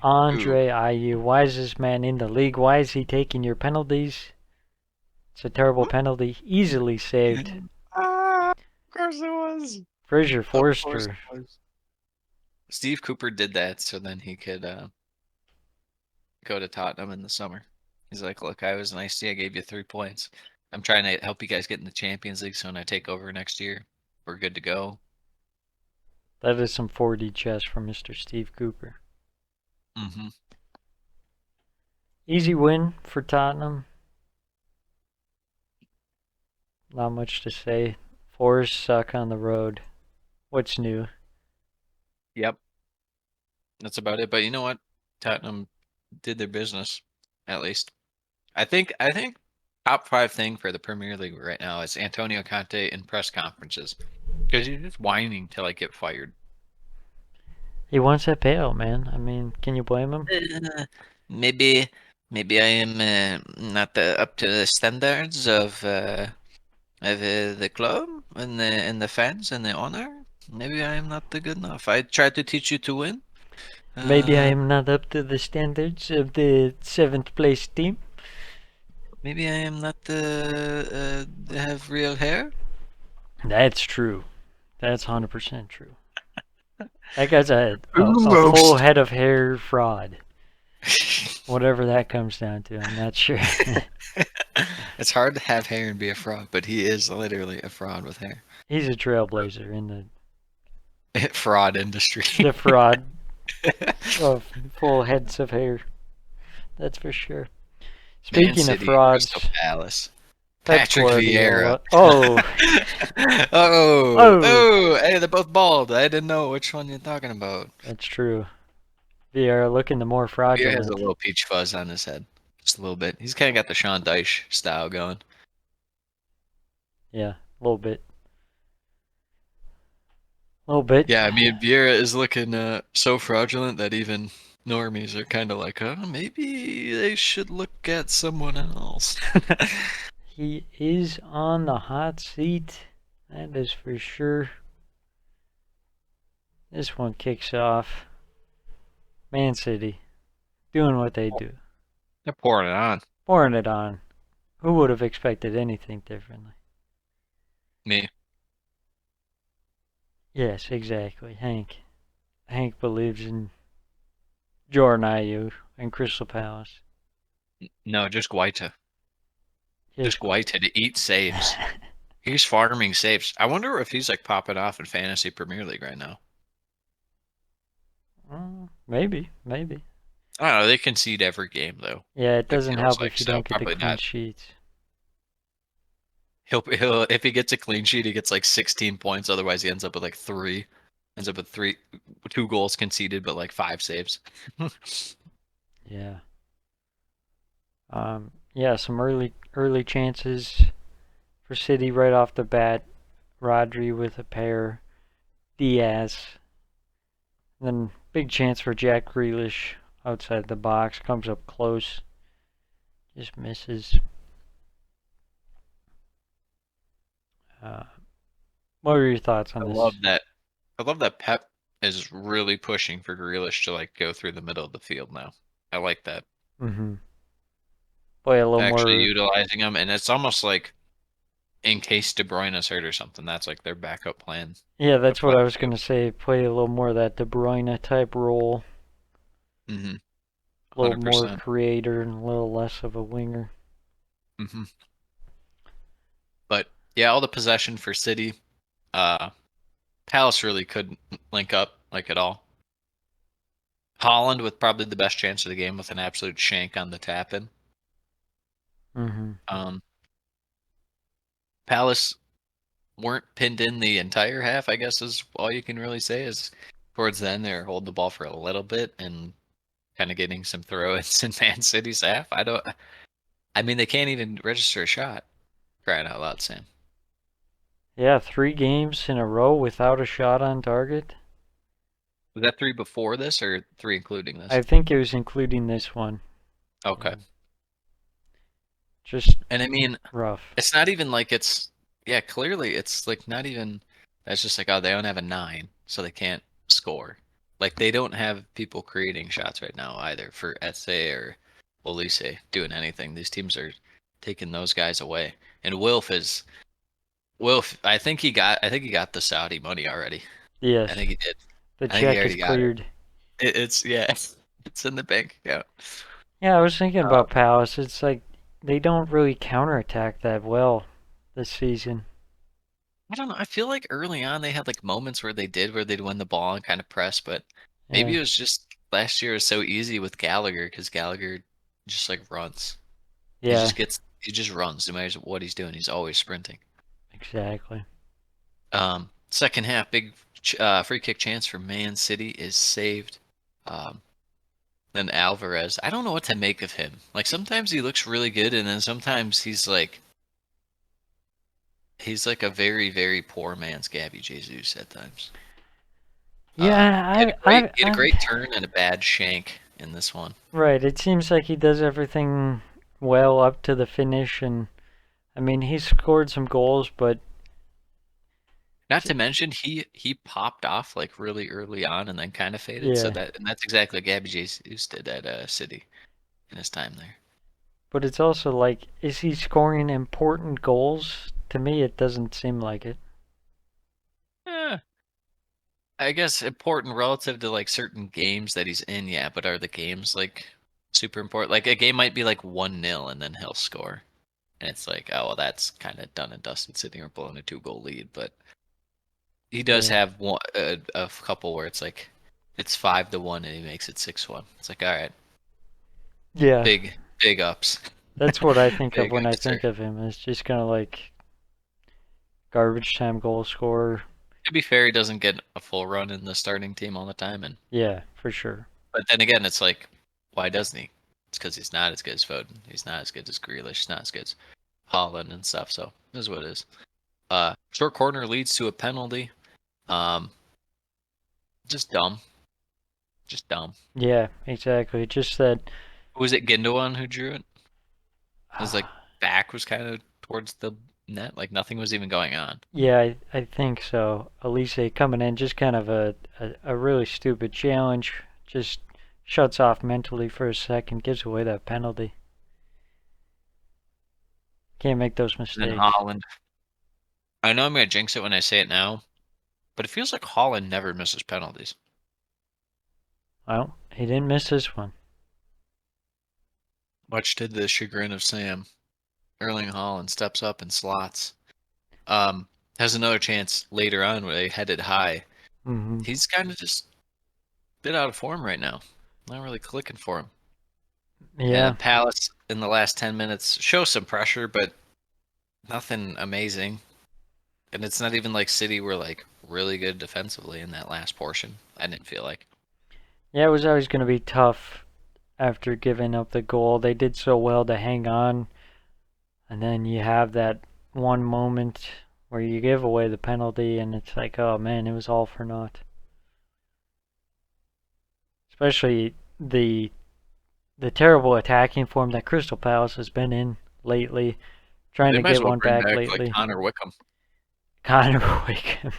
Andre Ayew. Why is this man in the league? Why is he taking your penalties? It's a terrible penalty. Easily saved. Of course it was. Fraser Forster. Steve Cooper did that so then he could go to Tottenham in the summer. He's like, look, I was nice to you. I gave you 3 points. I'm trying to help you guys get in the Champions League so when I take over next year, we're good to go. That is some 4D chess from Mr. Steve Cooper. Mm-hmm. Easy win for Tottenham. Not much to say. Forest suck on the road. What's new? Yep. That's about it. But you know what? Tottenham did their business, at least. I think top 5 thing for the Premier League right now is Antonio Conte in press conferences. Because he's just whining till I get fired. He wants that payout, man. I mean, can you blame him? Maybe I am not up to the standards of the club and the fans and the owner. Maybe I am not good enough. I tried to teach you to win. Maybe I am not up to the standards of the 7th place team. Maybe I am not have real hair. That's true. That's 100% true. That guy's a full head of hair fraud. Whatever that comes down to, I'm not sure. It's hard to have hair and be a fraud, but he is literally a fraud with hair. He's a trailblazer in Fraud industry. the fraud of full heads of hair. That's for sure. Man Speaking of City, frauds, Crystal Palace. Pep Patrick Vieira. Guardiola. Oh, Oh, Oh. oh, hey, they're both bald. I didn't know which one you're talking about. that's true. Vieira looking the more Vieira has a fraudulent. little peach fuzz on his head. Just a little bit. He's kind of got the Sean Dyche style going. Yeah, a little bit. A little bit. Yeah, I mean, Vieira is looking so fraudulent that even normies are kind of like, oh, maybe they should look at someone else. He is on the hot seat. That is for sure. This one kicks off. Man City doing what they do. They're pouring it on. Pouring it on. Who would have expected anything differently? Me. Yes, exactly. Hank. Hank believes in Jordan Ayew and Crystal Palace. No, just Guaita. Yes. Just Guaita to eat saves. He's farming saves. I wonder if he's like popping off in Fantasy Premier League right now. Maybe. I don't know. They concede every game though. Yeah, it doesn't feels help like if you so, don't get the probably clean not. sheets. He'll if he gets a clean sheet, he gets like 16 points. Otherwise, he ends up with like 3. Ends up with 2 goals conceded, but like 5 saves. Yeah. Yeah, some early chances for City right off the bat. Rodri with a pair. Diaz. And then big chance for Jack Grealish outside the box. Comes up close. Just misses. What are your thoughts on I this? love that Pep is really pushing for Grealish to like go through the middle of the field now. I like that. Mm-hmm. Play a little Actually more. utilizing him, and it's almost like in case De Bruyne is hurt or something, that's like their backup plan. Yeah, that's what I was Flex. going to say. Play a little more of that De Bruyne type role. Mm-hmm. A little more 100%. creator and a little less of a winger. Mm-hmm. But yeah, all the possession for City. Palace really couldn't link up like at all. Holland with probably the best chance of the game with an absolute shank on the tap in. Mm-hmm. Palace weren't pinned in the entire half, I guess is all you can really say. Is towards the end they were holding the ball for a little bit and kind of getting some throw-ins in Man City's half. I mean, they can't even register a shot. Crying out loud, Sam. Yeah, 3 games in a row without a shot on target. Was that 3 before this or 3 including this? I think it was including this one. Okay. Just And I mean, rough. it's not even like clearly it's like not even, that's just like, oh, they don't have a 9, so they can't score. Like, they don't have people creating shots right now either for Etse or Olise doing anything. These teams are taking those guys away. And Wilf, I think he got the Saudi money already. Yes. I think he did. The I think he check is already got it. cleared. It's in the bank account. Yeah, I was thinking about Palace. It's like they don't really counterattack that well this season. I don't know. I feel like early on they had like moments where they'd win the ball and kind of press, but maybe Yeah. it was just last year was so easy with Gallagher because Gallagher just like runs. Yeah, He just runs no matter what he's doing. He's always sprinting. exactly. Second half, big free kick chance for Man City is saved. Then Alvarez, I don't know what to make of him. Like sometimes he looks really good, and then sometimes he's like a very, very poor man's Gabby Jesus at times. Yeah, He had a great turn and a bad shank in this one. right. It seems like he does everything well up to the finish, and I mean he scored some goals, but Not to mention he popped off like really early on and then kind of faded. So yeah. that's exactly what Gabby Jesus did at City in his time there. But it's also like, is he scoring important goals? To me, it doesn't seem like it. Yeah, I guess important relative to like certain games that he's in, yeah. But are the games like super important. Like a game might be like 1-0 and then he'll score. And it's like, oh, well, that's kind of done and dusted sitting here blowing a 2-goal lead. But he does Yeah. have a couple where it's like it's 5-1 and he makes it 6-1. It's like, all right, Yeah. big ups. That's what I think of Big when I ups, sir. think of him. It's just kind of like garbage time goal scorer. To be fair, he doesn't get a full run in the starting team all the time, and Yeah, for sure. but then again, it's like, why doesn't he? It's because he's not as good as Foden. He's not as good as Grealish. He's not as good as Holland and stuff. So this is what it is. Short corner leads to a penalty. Just dumb. Just dumb. Yeah, exactly. Just that. Was it Gindogan who drew it? His like back was kind of towards the net, like nothing was even going on. Yeah, I think so. Elise coming in, just kind of a really stupid challenge. Just shuts off mentally for a second, gives away that penalty. Can't make those And then mistakes. Holland. I know I'm gonna jinx it when I say it now, but it feels like Holland never misses penalties. Well, he didn't miss this one. Much to the chagrin of Sam. Erling Haaland steps up and slots. Has another chance later on where they headed high. Hmm. He's kind of just a bit out of form right now. Not really clicking for him. Yeah, And Palace in the last 10 minutes show some pressure, but nothing amazing. And it's not even like City were like really good defensively in that last portion. I didn't feel like. yeah, it was always going to be tough after giving up the goal. They did so well to hang on, and then you have that one moment where you give away the penalty, and it's like, oh man, it was all for naught. Especially the terrible attacking form that Crystal Palace has been in lately, trying They to might as get well one bring back back lately. like Connor Wickham. Connor Wickham.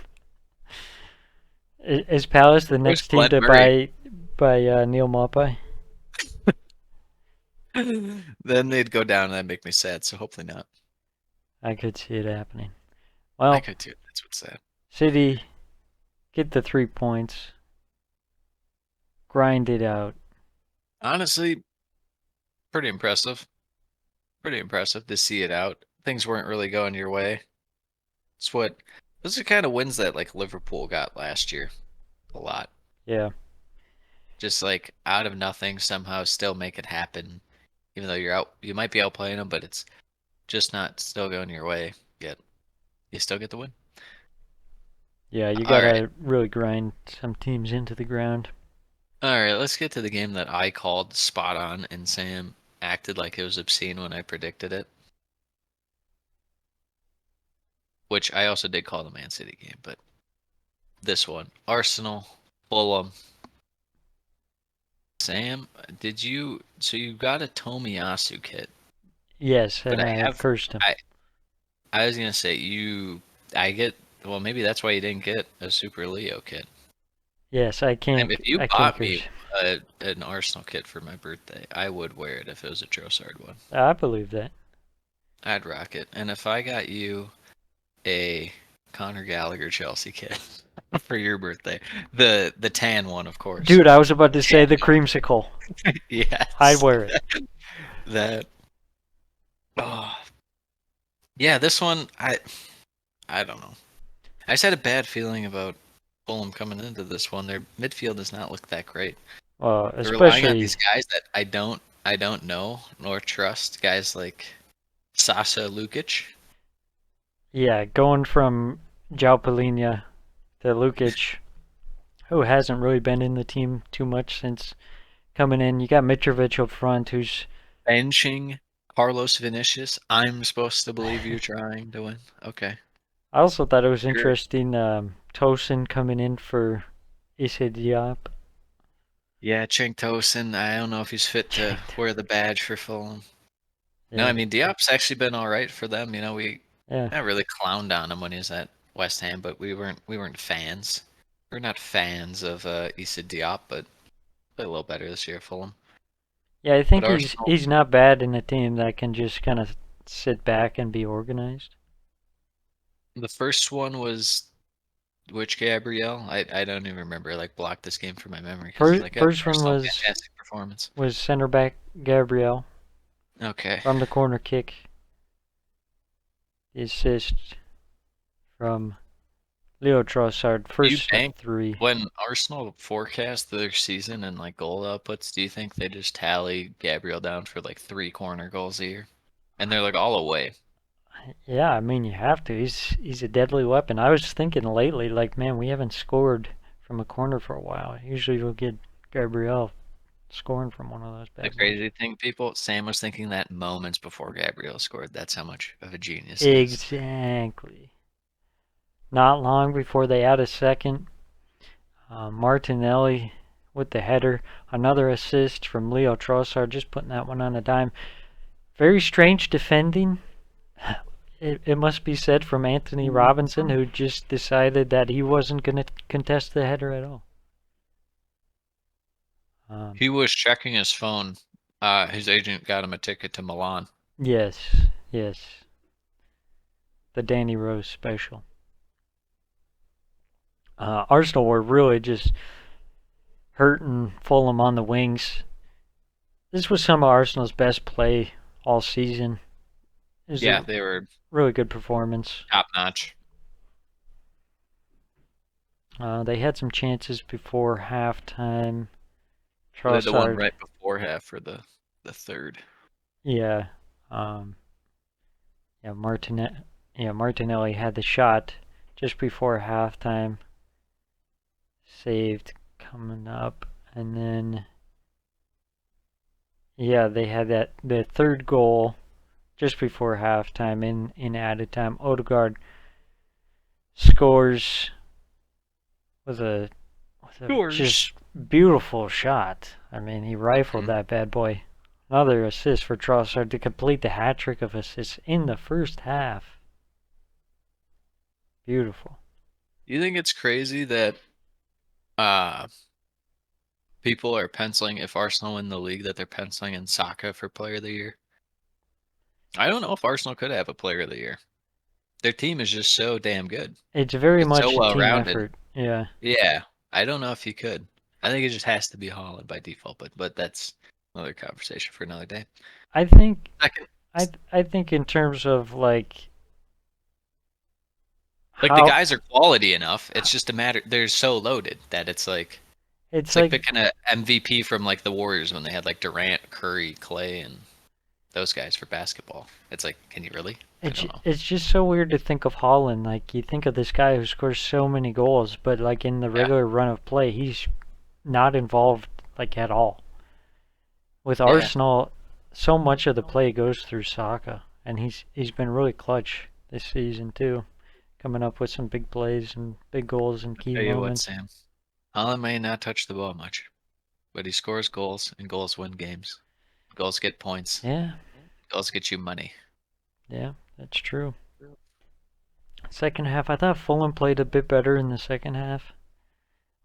Is Palace the Where's next team Glenn to Murray? buy Neil Maupay? Then they'd go down and that'd make me sad, so hopefully not. I could see it happening. I Well, could too. That's what's sad. City get the 3 points. Grind it out. Honestly, pretty impressive. Pretty impressive to see it out. Things weren't really going your way. Those are kind of wins that like Liverpool got last year. A lot. Yeah. Just like out of nothing, somehow still make it happen. Even though you might be outplaying them, but it's just not still going your way yet. You still get the win. Yeah, you All gotta right. really grind some teams into the ground. All right, let's get to the game that I called spot on, and Sam acted like it was obscene when I predicted it. Which I also did call the Man City game, but this one, Arsenal, Fulham. Sam, so you got a Tomiyasu kit, Yes, but and I cursed him. I was gonna say well, maybe that's why you didn't get a Super Leo kit. Yes, I can't. If you I bought can't me curse. an Arsenal kit for my birthday, I would wear it if it was a Trossard one. I believe that. I'd rock it. And if I got you a Conor Gallagher Chelsea kit for your birthday, the tan one, of course. Dude, I was about to say the creamsicle. Yes. I'd wear it. That. Oh. Yeah, this one I don't know. I just had a bad feeling about Fulham coming into this one. Their midfield does not look that great. Well, They're relying on especially these guys that I don't know nor trust. Guys like Sasa Lukic. yeah, going from João Palhinha to Lukic, who hasn't really been in the team too much since coming in. You got Mitrovic up front, who's Benching Carlos Vinicius. I'm supposed to believe you're trying to win. Okay. I also thought it was Sure. interesting. Tosin coming in for Issa Diop. Yeah, Cenk Tosin. I don't know if he's fit to wear the badge for Fulham. No, Yeah. I mean Diop's actually been all right for them. You know, we Yeah. not really clowned on him when he was at West Ham, but we weren't fans. We're not fans of Issa Diop, but played a little better this year, Fulham. Yeah, I think But he's Arsenal- he's not bad in a team that can just kind of sit back and be organized. The first one was Which Gabriel? I don't even remember. I like blocked this game from my memory. First one Fantastic performance. was center back Gabriel Okay. from the corner kick. The assist from Leo Trossard. First think 3. When Arsenal forecast their season and like goal outputs, do you think they just tally Gabriel down for like 3 corner goals a year? And they're like all away. Yeah, I mean you have to. He's a deadly weapon. I was thinking lately, like, man, we haven't scored from a corner for a while. Usually we'll get Gabriel scoring from one of those bad The boys. crazy thing, people, Sam was thinking that moments before Gabriel scored. That's how much of a genius he is. Exactly. Not long before they add a second, Martinelli with the header. Another assist from Leo Trossard, just putting that one on a dime. Very strange defending. It must be said from Anthony Robinson, who just decided that he wasn't going to contest the header at all. He was checking his phone. His agent got him a ticket to Milan. Yes. The Danny Rose special. Arsenal were really just hurting Fulham on the wings. This was some of Arsenal's best play all season. Yeah, they were really good performance. top notch. They had some chances before halftime. They had the one right before half for the third. Yeah. Martinelli had the shot just before halftime. Saved coming up, and then they had the third goal just before halftime in added time. Odegaard scores with a just beautiful shot. I mean, he rifled that bad boy. Another assist for Trossard to complete the hat trick of assists in the first half. Beautiful. You think it's crazy that people are penciling, if Arsenal win the league, that they're penciling in Saka for player of the year? I don't know if Arsenal could have a player of the year. Their team is just so damn good. It's very much so a team effort. Yeah. Yeah. I don't know if you could. I think it just has to be Haaland by default, but that's another conversation for another day. I think I think in terms of like the guys are quality enough. It's just a matter. They're so loaded that it's like picking an MVP from like the Warriors when they had like Durant, Curry, Clay, and those guys for basketball. It's like, can you really? It's just so weird to think of Haaland. Like, you think of this guy who scores so many goals, but like in the regular run of play, he's not involved like at all. With Arsenal, so much of the play goes through Saka, and he's been really clutch this season too, coming up with some big plays and big goals and key moments. Sam, Haaland may not touch the ball much, but he scores goals, and goals win games. Goals get points. Yeah. Goals get you money. Yeah, that's true. Second half, I thought Fulham played a bit better in the second half.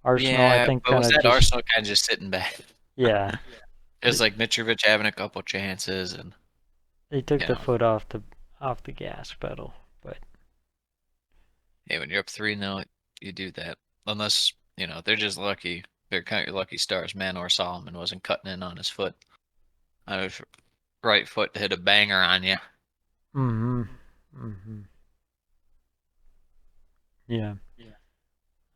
Arsenal, I think, but was that Arsenal kind of just sitting back? Yeah. It was like Mitrovic having a couple chances, and they took the foot off the gas pedal. But hey, when you're up 3-0, you do that. Unless they're just lucky. They're kind of lucky stars. Manor Solomon wasn't cutting in on his foot. His right foot hit a banger on you. Yeah.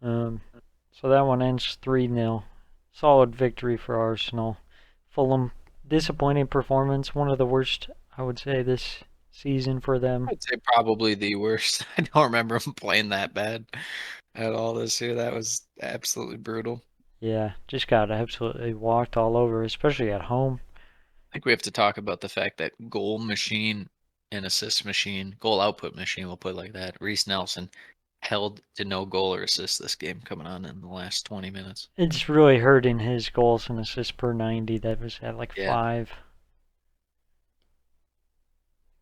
So that one ends 3-0. Solid victory for Arsenal. Fulham, disappointing performance. One of the worst, I would say, this season for them. I'd say probably the worst. I don't remember them playing that bad at all this year. That was absolutely brutal. Yeah, just got absolutely walked all over, especially at home. I think we have to talk about the fact that goal machine and assist machine, goal output machine, we'll put it like that, Reece Nelson held to no goal or assist this game coming on in the last 20 minutes. It's really hurting his goals and assists per 90. That was at like 5.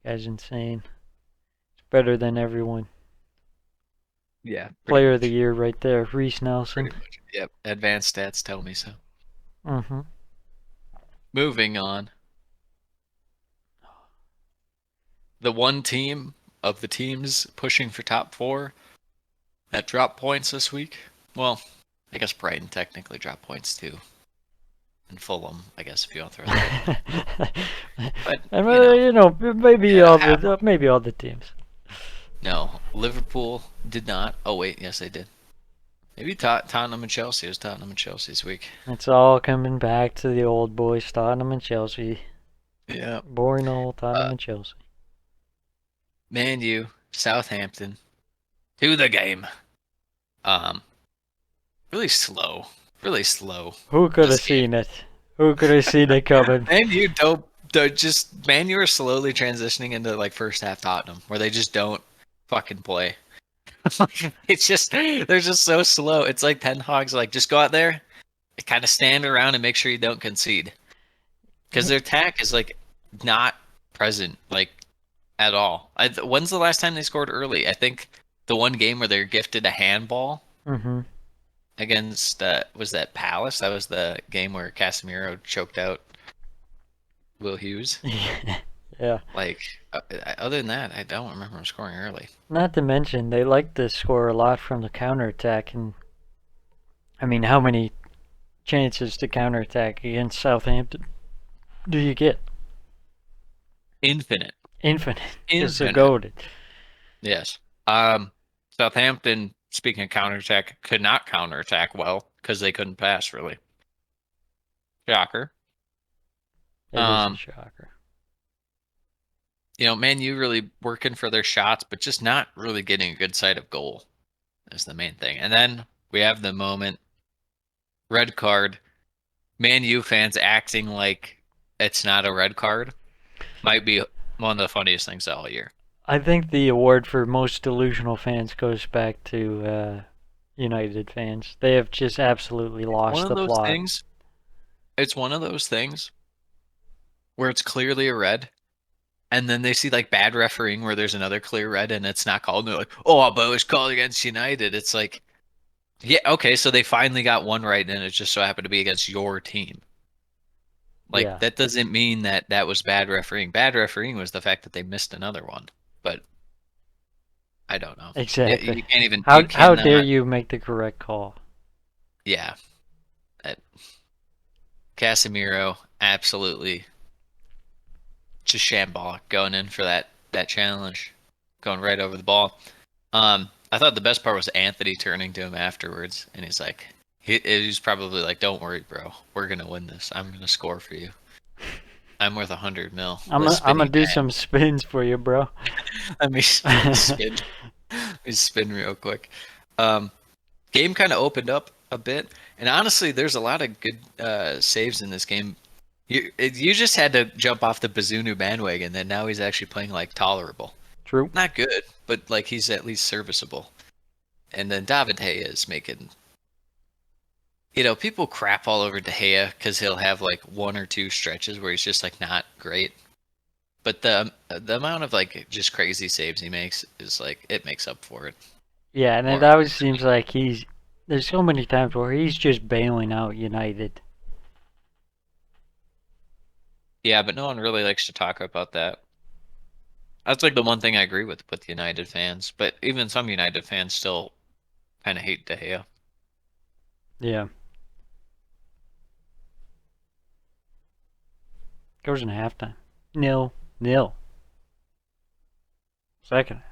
Guy's insane. It's better than everyone. Yeah. Player of the year right there, Reece Nelson. Yep. Advanced stats tell me so. Mm-hmm. Moving on. The one team of the teams pushing for top 4 that dropped points this week. Well, I guess Brighton technically dropped points too. And Fulham, I guess, if you want to throw that. But, maybe Yeah, maybe all the teams. no, Liverpool did not. Oh, wait, yes, they did. Maybe Tottenham and Chelsea. It was Tottenham and Chelsea this week. It's all coming back to the old boys, Tottenham and Chelsea. Yeah. Boring old Tottenham and Chelsea. Man U, Southampton, to the game. Really slow. Really slow. Who could have This game. seen it? Who could have seen it coming? Man U Man U are slowly transitioning into like first half Tottenham, where they just don't fucking play. It's just they're just so slow. It's like Ten Hag's like just go out there, kind of stand around and make sure you don't concede, because their attack is like not present like at all. When's the last time they scored early? I think the one game where they're gifted a handball Mm-hmm. against was that Palace? That was the game where Casemiro choked out Will Hughes. Yeah. Like other than that, I don't remember them scoring early. Not to mention, they like to score a lot from the counterattack. And I mean, how many chances to counterattack against Southampton do you get? Infinite. Infinite. It's so Infinite. goated. Yes. Southampton, speaking of counterattack, could not counterattack well because they couldn't pass really. Shocker. It is a shocker. Man U really working for their shots, but just not really getting a good sight of goal is the main thing. And then we have the moment, red card, Man U fans acting like it's not a red card might be one of the funniest things all year. I think the award for most delusional fans goes back to United fans. They have just absolutely lost the plot. It's one of those things where it's clearly a red, and then they see like bad refereeing where there's another clear red and it's not called. And they're like, oh, but it was called against United. It's like, yeah, okay, so they finally got one right, and it just so happened to be against your team. Like, Yeah. that doesn't mean that was bad refereeing. Bad refereeing was the fact that they missed another one. But I don't know. Exactly. You can't even. How you dare cannot- you make the correct call? Yeah. Casemiro, absolutely just shambolic going in for that challenge, going right over the ball. I thought the best part was Anthony turning to him afterwards, and he's like, he's probably like, "Don't worry, bro, we're gonna win this. I'm gonna score for you. I'm worth 100 mil. I'm gonna do some spins for you, bro. Let me spin. Let me spin real quick. Game kind of opened up a bit, and honestly, there's a lot of good saves in this game. You just had to jump off the Bazunu bandwagon, and now he's actually playing like tolerable. True. Not good, but like he's at least serviceable. And then David De Gea is making. People crap all over De Gea because he'll have like one or two stretches where he's just like not great. But the amount of like just crazy saves he makes is like it makes up for it. Yeah, and it always seems like there's so many times where he's just bailing out United. Yeah, but no one really likes to talk about that. That's like the one thing I agree with United fans. But even some United fans still kind of hate De Gea. Yeah. Goes in halftime. 0-0. Second half.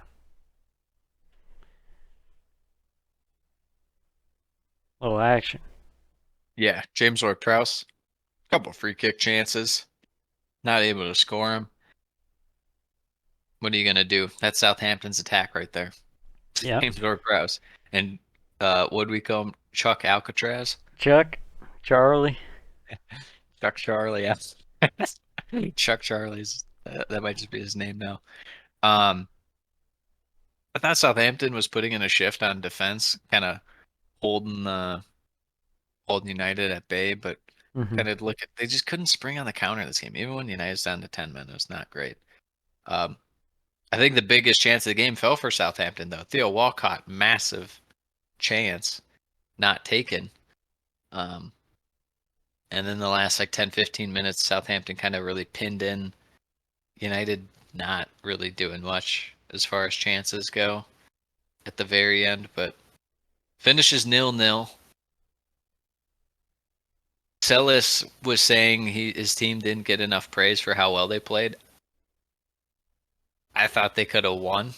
Little action. Yeah, James Ward-Prowse, couple free kick chances, not able to score them. What are you gonna do? That's Southampton's attack right there. Yeah. James Ward-Prowse and what do we call him? Chuck Alcatraz. Chuck, Charlie. Chuck Charlie. Yeah. Chuck Charlie's. That might just be his name now. I thought Southampton was putting in a shift on defense, kind of holding United at bay, but kind of they just couldn't spring on the counter this game. Even when United's down to 10 men, it was not great. I think the biggest chance of the game fell for Southampton, though. Theo Walcott, massive chance, not taken. And then the last 10-15 minutes, Southampton kind of really pinned in. United not really doing much as far as chances go at the very end, but Finishes 0-0. Celis was saying his team didn't get enough praise for how well they played. I thought they could have won,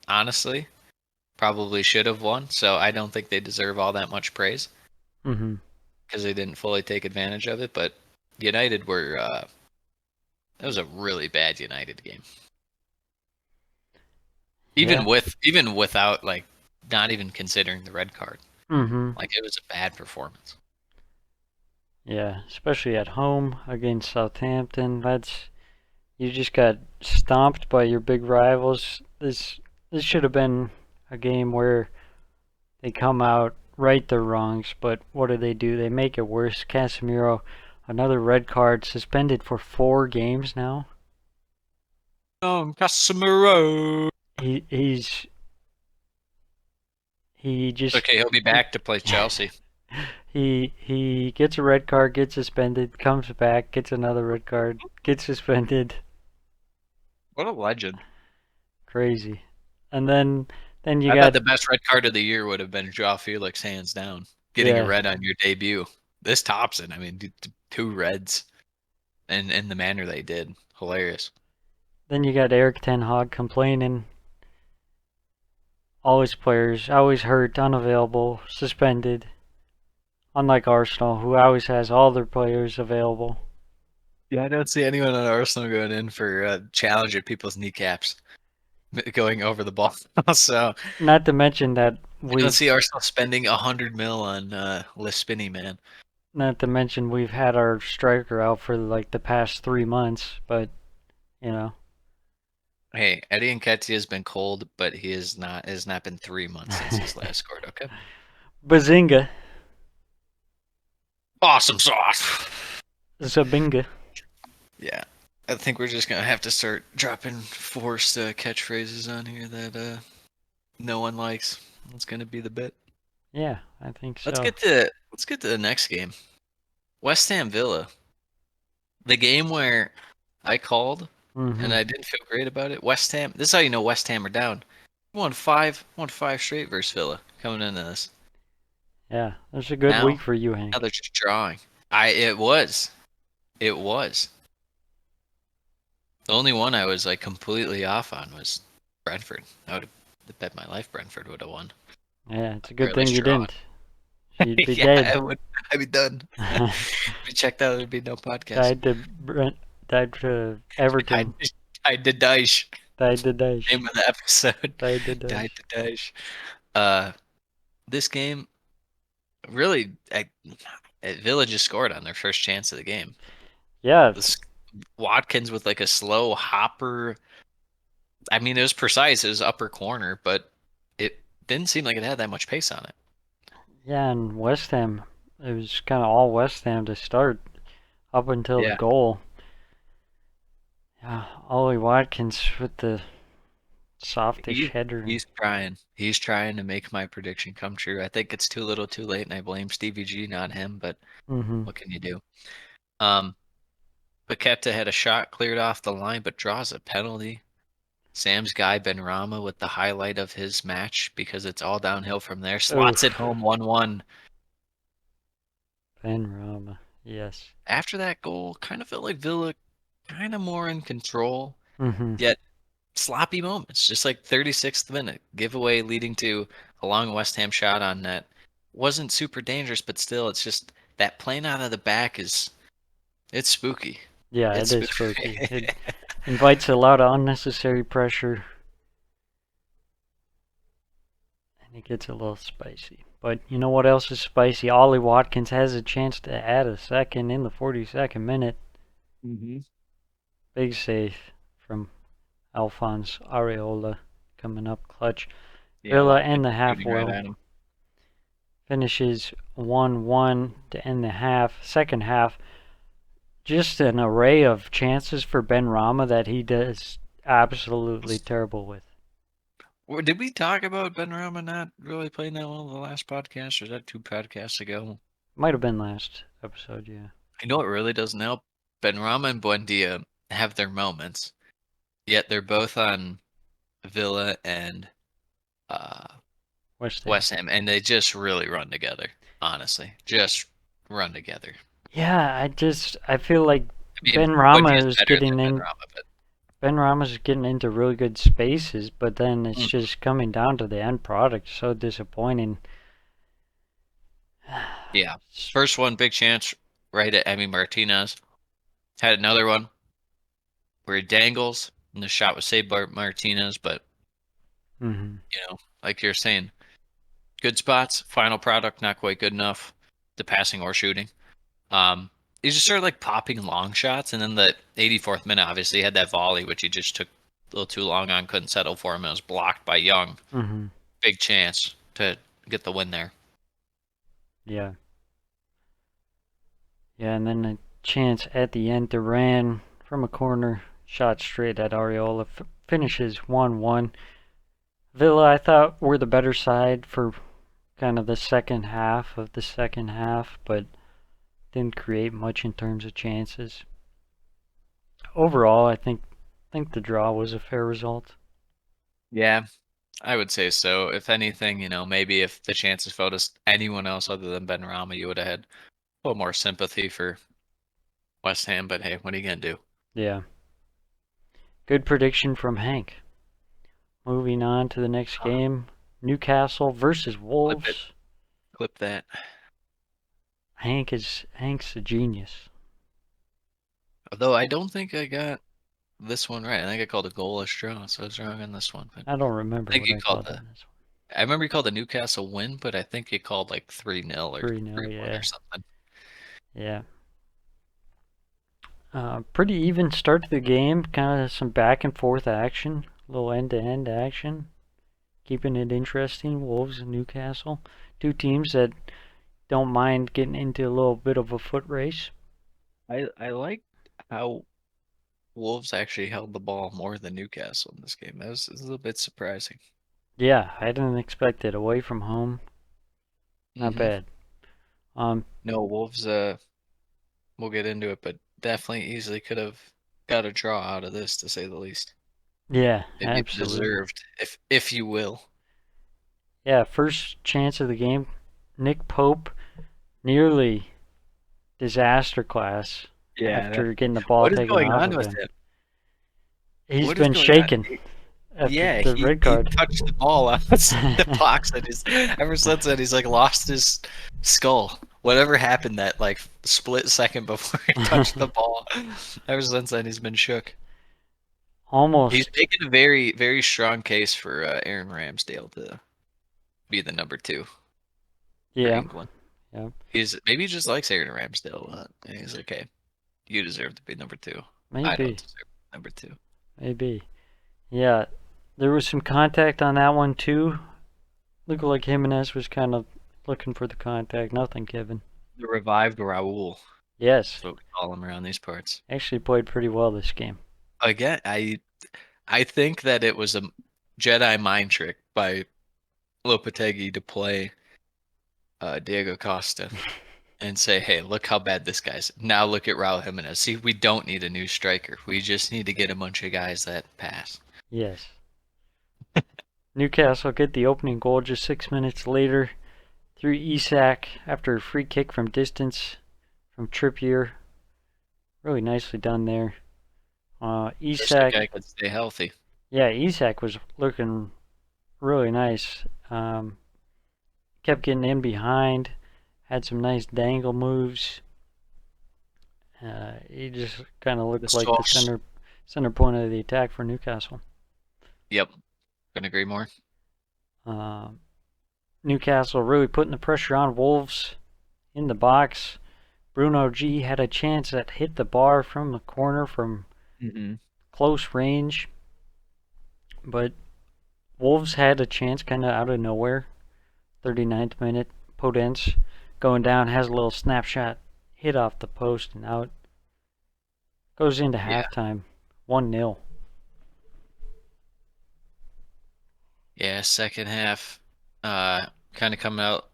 honestly. Probably should have won, so I don't think they deserve all that much praise Mm-hmm. because they didn't fully take advantage of it. But United were that was a really bad United game. Even without, like, not even considering the red card. Mm-hmm. Like, it was a bad performance. Yeah, especially at home against Southampton. You just got stomped by your big rivals. This should have been a game where they come out, right their wrongs, but what do? They make it worse. Casemiro, another red card, suspended for 4 games now. Casemiro. He just Okay, he'll be back to play Chelsea. he gets a red card, gets suspended, comes back, gets another red card, gets suspended. What a legend. Crazy. And then you I got thought the best red card of the year would have been Joao Felix, hands down. Getting a red on your debut. This tops it. I mean, 2 reds in the manner they did. Hilarious. Then you got Eric Ten Hag complaining. All his players always hurt, unavailable, suspended. Unlike Arsenal, who always has all their players available. Yeah, I don't see anyone on Arsenal going in for challenge at people's kneecaps, going over the ball. So, Not to mention that I don't see Arsenal spending 100 mil on Lispini, man. Not to mention we've had our striker out for like the past 3 months, but you know. Hey, Eddie Nketiah has been cold, but he has not been 3 months since he's last scored. Okay. Bazinga. Awesome sauce. Zabinga. Yeah, I think we're just gonna have to start dropping forced catchphrases on here that no one likes. That's gonna be the bit. Yeah, I think so. Let's get to the next game. West Ham Villa. The game where I called and I didn't feel great about it. West Ham. This is how you know West Ham are down. Won five straight versus Villa coming into this. Yeah, that's a good week for you, Hank. Now they're just drawing. It was. The only one I was like completely off on was Brentford. I would have bet my life Brentford would have won. Yeah, it's a good Or at thing least you drawn. didn't. You'd be Yeah, dead. I'd be done. If we checked out, there'd be no podcast. Died to Everton. Died to Dyche. Died to Dyche. Name of the episode. Died to Dyche. Died to Dyche. This game, really, Villa just scored on their first chance of the game. Yeah. Watkins with like a slow hopper. I mean, it was precise. It was upper corner, but it didn't seem like it had that much pace on it. Yeah, and West Ham, it was kind of all West Ham to start up until the goal. Yeah, Ollie Watkins with the softish header. He's trying. He's trying to make my prediction come true. I think it's too little too late, and I blame Stevie G, not him, but what can you do? Paqueta had a shot cleared off the line, but draws a penalty. Sam's guy, Benrahma, with the highlight of his match because it's all downhill from there. Slots it home 1-1. Benrahma, yes. After that goal, kind of felt like Villa kind of more in control, yet sloppy moments, just like 36th minute. Giveaway leading to a long West Ham shot on net. Wasn't super dangerous, but still, it's just that playing out of the back it's spooky. Yeah, it is spooky. It invites a lot of unnecessary pressure. And it gets a little spicy. But you know what else is spicy? Ollie Watkins has a chance to add a second in the 42nd minute. Big save from Alphonse Areola coming up clutch. Villa and the half well. Finishes 1-1 to end the half. Second half, just an array of chances for Benrahma that he does absolutely terrible with. Did we talk about Benrahma not really playing that well in the last podcast, or is that 2 podcasts ago? Might have been last episode, yeah. You know what really doesn't help? Benrahma and Buendia have their moments, yet they're both on Villa and West Ham. West Ham, and they just really run together. Honestly, just run together. Yeah, I feel like I mean, Ben Rama Woodley is better getting than in. Benrahma, but Ben Rama's getting into really good spaces, but then it's just coming down to the end product. So disappointing. yeah, first one, big chance right at Emi Martinez. Had another one where he dangles, and the shot was saved by Martinez, but Mm-hmm. like you're saying, good spots, final product not quite good enough, the passing or shooting. He just started like popping long shots, and then the 84th minute, obviously, he had that volley, which he just took a little too long on, couldn't settle for him, and it was blocked by Young. Mm-hmm. Big chance to get the win there. Yeah. Yeah, and then a chance at the end, Duran from a corner, shot straight at Areola, finishes 1-1. Villa, I thought, were the better side for kind of the second half of the second half, but didn't create much in terms of chances. Overall, I think the draw was a fair result. Yeah, I would say so. If anything, maybe if the chances fell to anyone else other than Benrahma, you would have had a little more sympathy for West Ham. But hey, what are you gonna do? Yeah. Good prediction from Hank. Moving on to the next game, Newcastle versus Wolves. Clip that. Hank's a genius. Although I don't think I got this one right. I think I called a goalless draw, so I was wrong on this one. But I don't remember I think what you I called called on this I remember you called the Newcastle win, but I think you called like 3-0 or 3-0, 3-1 yeah. or something. Yeah. Pretty even start to the game. Kind of some back and forth action, a little end-to-end action, keeping it interesting. Wolves and Newcastle, two teams that don't mind getting into a little bit of a foot race. I liked how Wolves actually held the ball more than Newcastle in this game. That was a little bit surprising. Yeah, I didn't expect it. Away from home, not bad. No, Wolves, we'll get into it, but definitely easily could have got a draw out of this, to say the least. Yeah, Maybe absolutely. deserved, if you will. Yeah, first chance of the game, Nick Pope, nearly disaster class after getting the ball What is taken going off on of with him. him? He's What is been going on? shaken after Yeah, the he red card. touched the ball outside the box, and ever since then he's like lost his skull. Whatever happened that like split second before he touched the ball, ever since then he's been shook. Almost. He's making a very, very strong case for Aaron Ramsdale to be the number 2 for Yeah. England. Yeah. Maybe he just likes Aaron Ramsdale. And he's like, okay, you deserve to be number 2. I don't Maybe. deserve number 2. Maybe. Yeah. There was some contact on that one too. Looked like Jimenez was kind of looking for the contact. Nothing, Kevin. The revived Raul. Yes. That's what we call him around these parts. Actually played pretty well this game. Again, I think that it was a Jedi mind trick by Lopetegui to play Diego Costa and say, hey, look how bad this guy's. Now look at Raul Jimenez. See, we don't need a new striker. We just need to get a bunch of guys that pass. Yes. Newcastle get the opening goal just 6 minutes later through Isak after a free kick from distance from Trippier. Really nicely done there. Just the Isak, guy could stay healthy. yeah, Isak was looking really nice. Kept getting in behind, had some nice dangle moves. He just kind of looked The like sauce. the center point of the attack for Newcastle. Yep, couldn't agree more. Newcastle really putting the pressure on Wolves in the box. Bruno G had a chance that hit the bar from the corner from close range, but Wolves had a chance kind of out of nowhere. 39th minute, Podence going down, has a little snapshot, hit off the post and out. Goes into halftime, 1-0. Yeah, second half, kind of coming out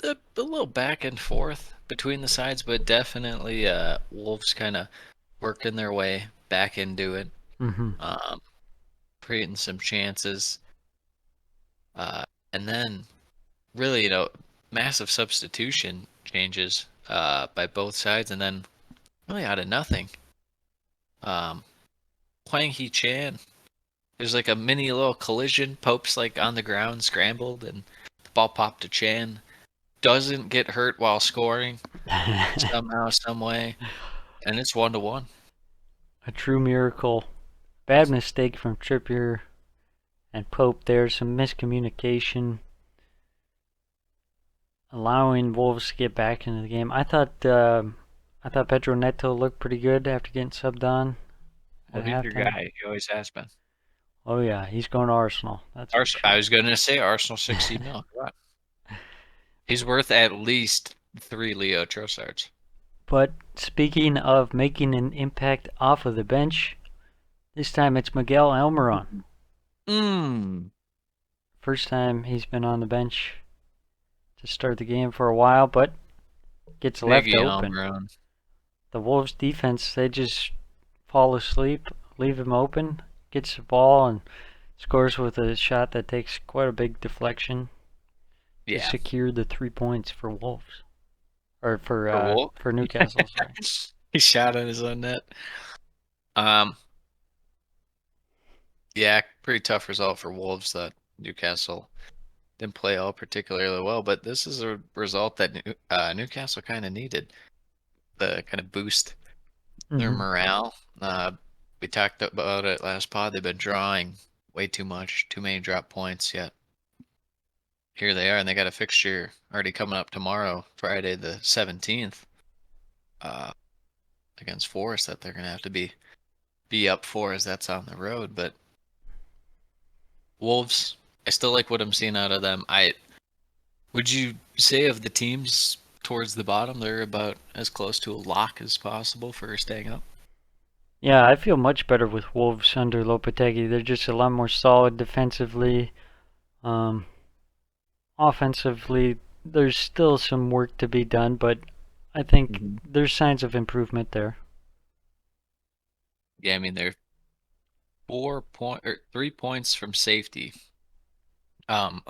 a little back and forth between the sides, but definitely Wolves kind of working their way back into it, creating some chances, and then really, massive substitution changes by both sides, and then really out of nothing, Hwang Hee-chan. There's like a mini little collision. Pope's like on the ground, scrambled, and the ball popped to Chan. Doesn't get hurt while scoring somehow, some way, and it's 1-1. A true miracle. Bad mistake from Trippier and Pope there. Some miscommunication, allowing Wolves to get back into the game. I thought Pedro Neto looked pretty good after getting subbed on. Well, he's your guy. He always has been. Oh yeah, he's going to Arsenal. That's for sure. I was going to say Arsenal 60 mil. Come on. He's worth at least 3 Leo Trossards. But speaking of making an impact off of the bench, this time it's Miguel Almiron. First time he's been on the bench to start the game for a while, but gets left open. Almiron. The Wolves defense, they just fall asleep, leave him open, gets the ball, and scores with a shot that takes quite a big deflection to secure the 3 points for Wolves. Or for Newcastle. Sorry. He shot at his own net. Yeah, pretty tough result for Wolves that Newcastle didn't play all particularly well, but this is a result that Newcastle kind of needed. The kind of boost their morale. We talked about it last pod. They've been drawing way too much, too many drop points, yet here they are, and they got a fixture already coming up tomorrow, Friday the 17th, against Forest that they're going to have to be up for, as that's on the road. But Wolves, I still like what I'm seeing out of them. Would you say of the teams towards the bottom, they're about as close to a lock as possible for staying up? Yeah, I feel much better with Wolves under Lopetegui. They're just a lot more solid defensively. Offensively, there's still some work to be done, but I think there's signs of improvement there. Yeah, I mean, they're 3 points from safety, from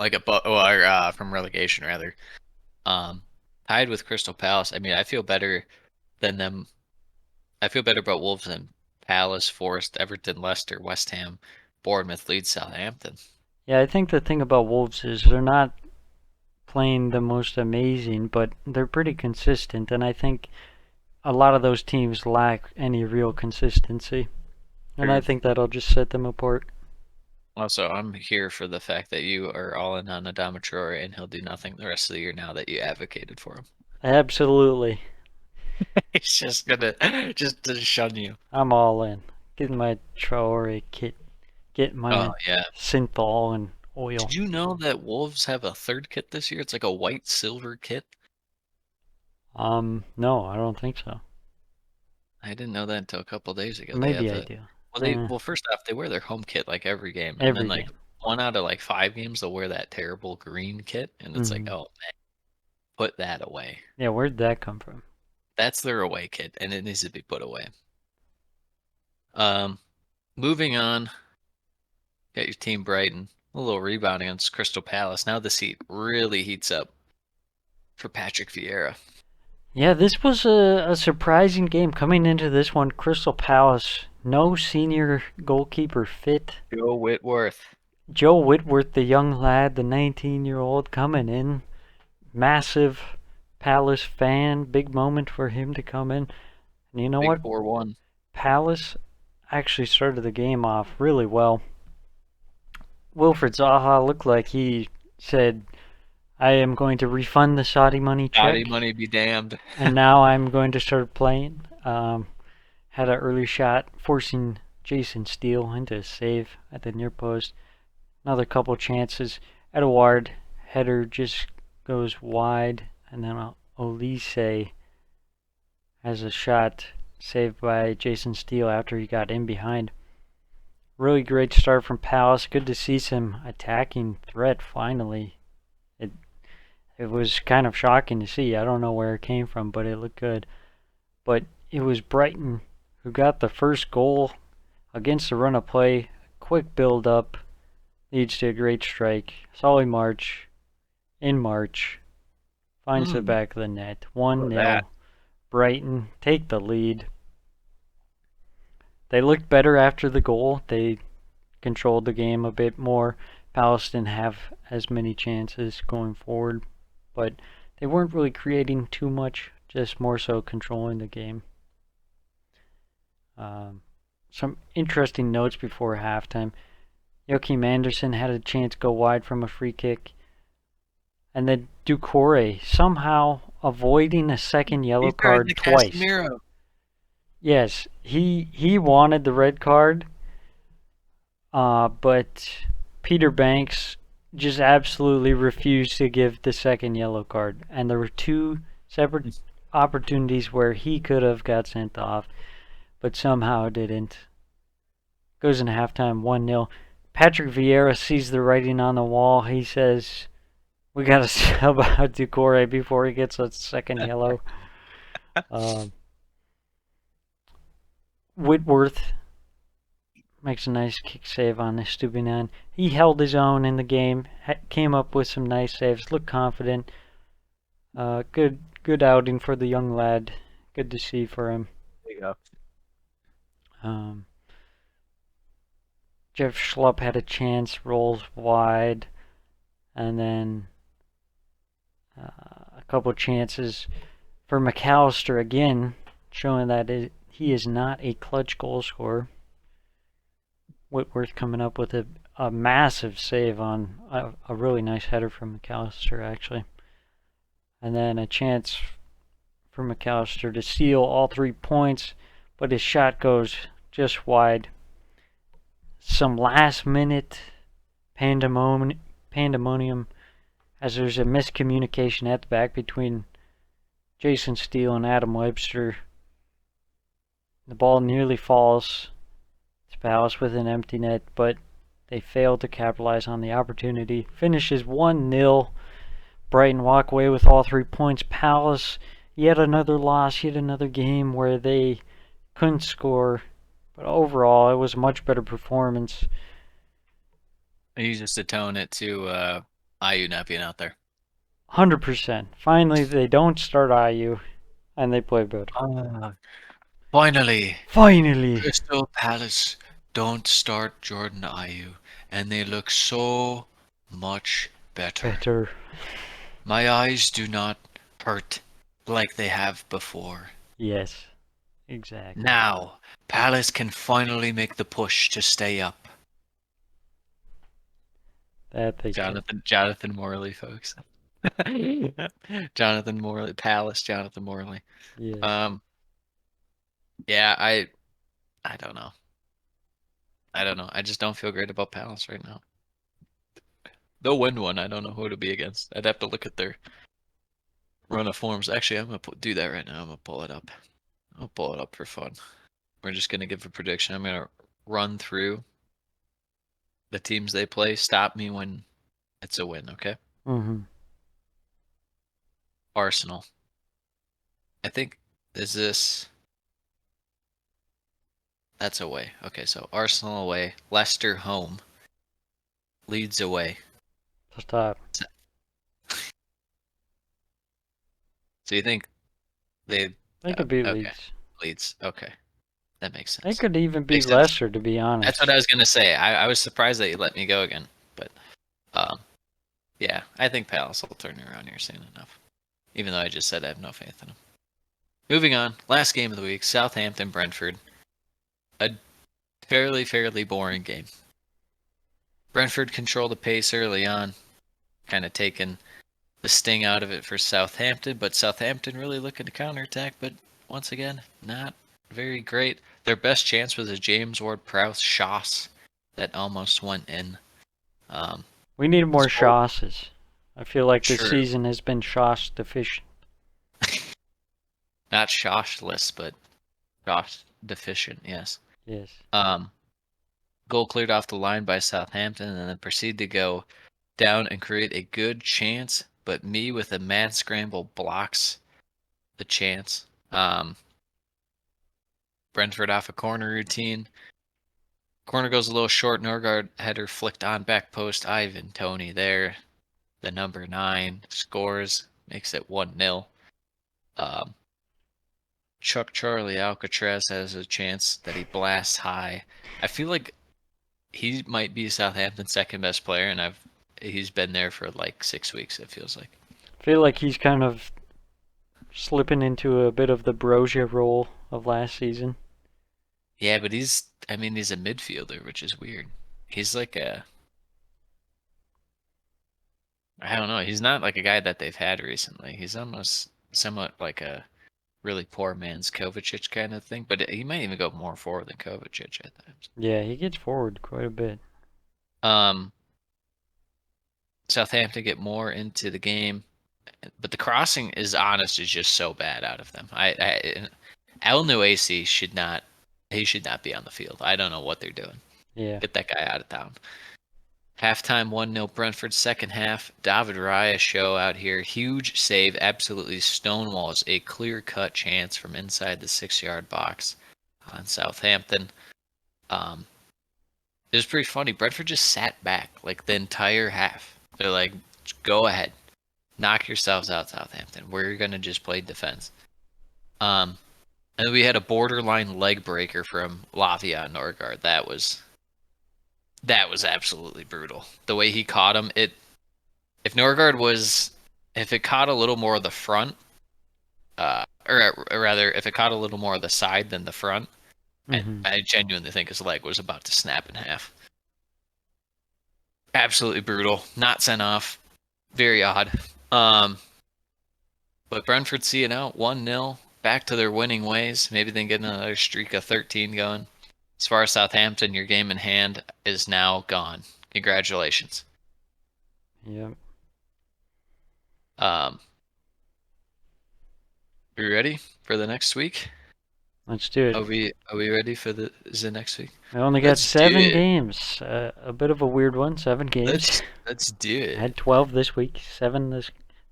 relegation rather. Tied with Crystal Palace. I mean, I feel better than them. I feel better about Wolves than Palace, Forest, Everton, Leicester, West Ham, Bournemouth, Leeds, Southampton. Yeah, I think the thing about Wolves is they're not playing the most amazing, but they're pretty consistent, and I think a lot of those teams lack any real consistency, and I think that'll just set them apart. Also, I'm here for the fact that you are all in on Adama Traore, and he'll do nothing the rest of the year now that you advocated for him. Absolutely. He's just gonna to shun you. I'm all in. Get my Traore kit. Get my synthol and oil. Did you know that Wolves have a third kit this year? It's like a white-silver kit. No, I don't think so. I didn't know that until a couple days ago. Maybe I do. Well, first off, they wear their home kit like every game, and then like 1 out of 5 games they'll wear that terrible green kit, and it's like, oh man, put that away. Yeah, where'd that come from? That's their away kit, and it needs to be put away. Moving on, got your team Brighton, a little rebound against Crystal Palace. Now the seat really heats up for Patrick Vieira. Yeah, this was a surprising game. Coming into this one, Crystal Palace, no senior goalkeeper fit. Joe Whitworth, the young lad, the 19-year-old coming in. Massive Palace fan. Big moment for him to come in. And you know what? 4-1. Palace actually started the game off really well. Wilfred Zaha looked like he said, I am going to refund the Saudi money check. Saudi money be damned. And now I'm going to start playing. Had an early shot, forcing Jason Steele into a save at the near post. Another couple chances. Edouard header just goes wide. And then Olise has a shot saved by Jason Steele after he got in behind. Really great start from Palace. Good to see some attacking threat finally. It was kind of shocking to see. I don't know where it came from, but it looked good. But it was Brighton who got the first goal against the run of play. Quick build up leads to a great strike. Solly March in March. Finds the back of the net. 1-0. that. Brighton take the lead. They looked better after the goal. They controlled the game a bit more. Palace didn't have as many chances going forward, but they weren't really creating too much, just more so controlling the game. Some interesting notes before halftime. Joachim Andersen had a chance go wide from a free kick. And then Doucouré somehow avoiding a second yellow card twice. Casemiro. Yes, he wanted the red card, but Peter Banks just absolutely refused to give the second yellow card. And there were two separate opportunities where he could have got sent off, but somehow didn't. Goes into halftime 1-0. Patrick Vieira sees the writing on the wall. He says, "We got to sub out Doucouré before he gets a second yellow." Whitworth makes a nice kick save on Estupiñán. He held his own in the game, came up with some nice saves, looked confident. Good outing for the young lad. Good to see for him. There you go. Jeff Schlupp had a chance, rolls wide, and then a couple chances for McAllister again, showing that he is not a clutch goal scorer. Whitworth coming up with a massive save on a really nice header from McAllister, actually. And then a chance for McAllister to seal all 3 points, but his shot goes just wide. Some last-minute pandemonium as there's a miscommunication at the back between Jason Steele and Adam Webster. The ball nearly falls to Palace with an empty net, but they failed to capitalize on the opportunity. Finishes 1-0. Brighton walk away with all 3 points. Palace, yet another loss, yet another game where they couldn't score. But overall, it was a much better performance. You just atone it to IU not being out there. 100%. Finally, they don't start IU, and they play better. Finally, Finally! Crystal Palace don't start Jordan Ayew, and they look so much better. Better. My eyes do not hurt like they have before. Yes, exactly. Now, Palace can finally make the push to stay up. That they Jonathan Morley, folks. Jonathan Morley, Palace, Jonathan Morley. Yes. Yeah, I don't know. I just don't feel great about Palace right now. They'll win one. I don't know who to be against. I'd have to look at their run of forms. Actually, I'm going to do that right now. I'm going to pull it up. I'll pull it up for fun. We're just going to give a prediction. I'm going to run through the teams they play. Stop me when it's a win, okay? Mm-hmm. Arsenal. I think, is this... That's away. Okay, so Arsenal away. Leicester home. Leeds away. Stop. So you think they could beat okay. Leeds. Leeds. Okay. That makes sense. They could even beat Makes sense. Leicester, to be honest. That's what I was going to say. I was surprised that you let me go again. But, yeah, I think Palace will turn it around here soon enough. Even though I just said I have no faith in them. Moving on. Last game of the week. Southampton-Brentford. A fairly boring game. Brentford controlled the pace early on. Kind of taking the sting out of it for Southampton. But Southampton really looking to counterattack. But once again, not very great. Their best chance was a James Ward-Prowse shoss that almost went in. We need more shosses. I feel like this Sure. season has been shoss deficient. Not shoshless, but shosh deficient, yes. Yes. Goal cleared off the line by Southampton and then proceed to go down and create a good chance, but me with a mad scramble blocks the chance. Brentford off a corner routine. Corner goes a little short. Norgard header flicked on back post. Ivan Toney there. the number 9, scores, makes it 1-0. Chuck Charlie Alcatraz has a chance that he blasts high. I feel like he might be Southampton's second best player, and he's been there for like 6 weeks, it feels like. I feel like he's kind of slipping into a bit of the Brozier role of last season. Yeah, but he's a midfielder, which is weird. He's like I don't know, he's not like a guy that they've had recently. He's almost somewhat like a really poor man's Kovacic kind of thing, but he might even go more forward than Kovacic at times. Yeah, he gets forward quite a bit. Southampton get more into the game, but the crossing is just so bad out of them. El Nuacy should not be on the field. I don't know what they're doing. Yeah. Get that guy out of town. Halftime 1-0 Brentford. Second half, David Raya show out here. Huge save, absolutely stonewalls a clear-cut chance from inside the 6-yard box on Southampton. It was pretty funny. Brentford just sat back like the entire half. They're like, go ahead. Knock yourselves out, Southampton. We're going to just play defense. And we had a borderline leg breaker from Lavia Norgard. That was absolutely brutal. The way he caught him, if it caught a little more of the front, or rather, if it caught a little more of the side than the front, I genuinely think his leg was about to snap in half. Absolutely brutal. Not sent off. Very odd. But Brentford see it out 1-0. Back to their winning ways. Maybe they can get another streak of 13 going. As far as Southampton, your game in hand is now gone. Congratulations. Yep. Are you ready for the next week? Let's do it. Are we ready for the next week? I only got Let's do 7 it. games. A bit of a weird one. 7 games. Let's do I it. had 12 this week. 7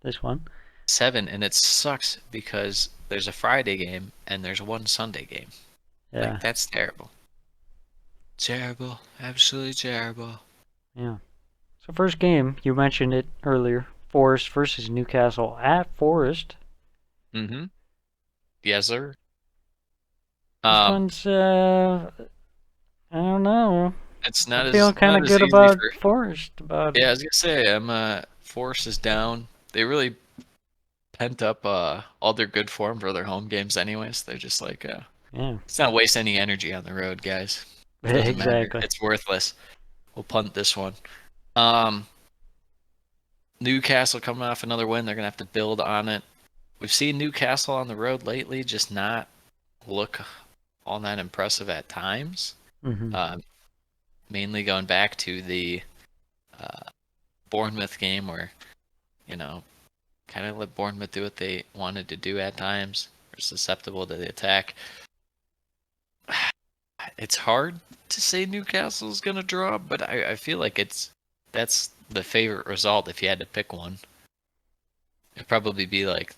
this one. 7, and it sucks because there's a Friday game and there's one Sunday game. Yeah. Like, that's terrible. Terrible. Absolutely terrible. Yeah. So first game, you mentioned it earlier. Forest versus Newcastle at Forest. Mm-hmm. Yes, sir. This one's I don't know. It's not I as feel kind not of as good easy about for- Forest. About Yeah, I was gonna say, Forest is down. They really pent up all their good form for their home games anyways. They're just like, yeah. let's not waste any energy on the road, guys. Doesn't matter. Exactly. It's worthless. We'll punt this one. Newcastle coming off another win. They're gonna have to build on it. We've seen Newcastle on the road lately just not look all that impressive at times. Mainly going back to the Bournemouth game where, kind of let Bournemouth do what they wanted to do at times. They're susceptible to the attack. It's hard to say Newcastle's going to draw, but I feel like that's the favorite result if you had to pick one. It'd probably be like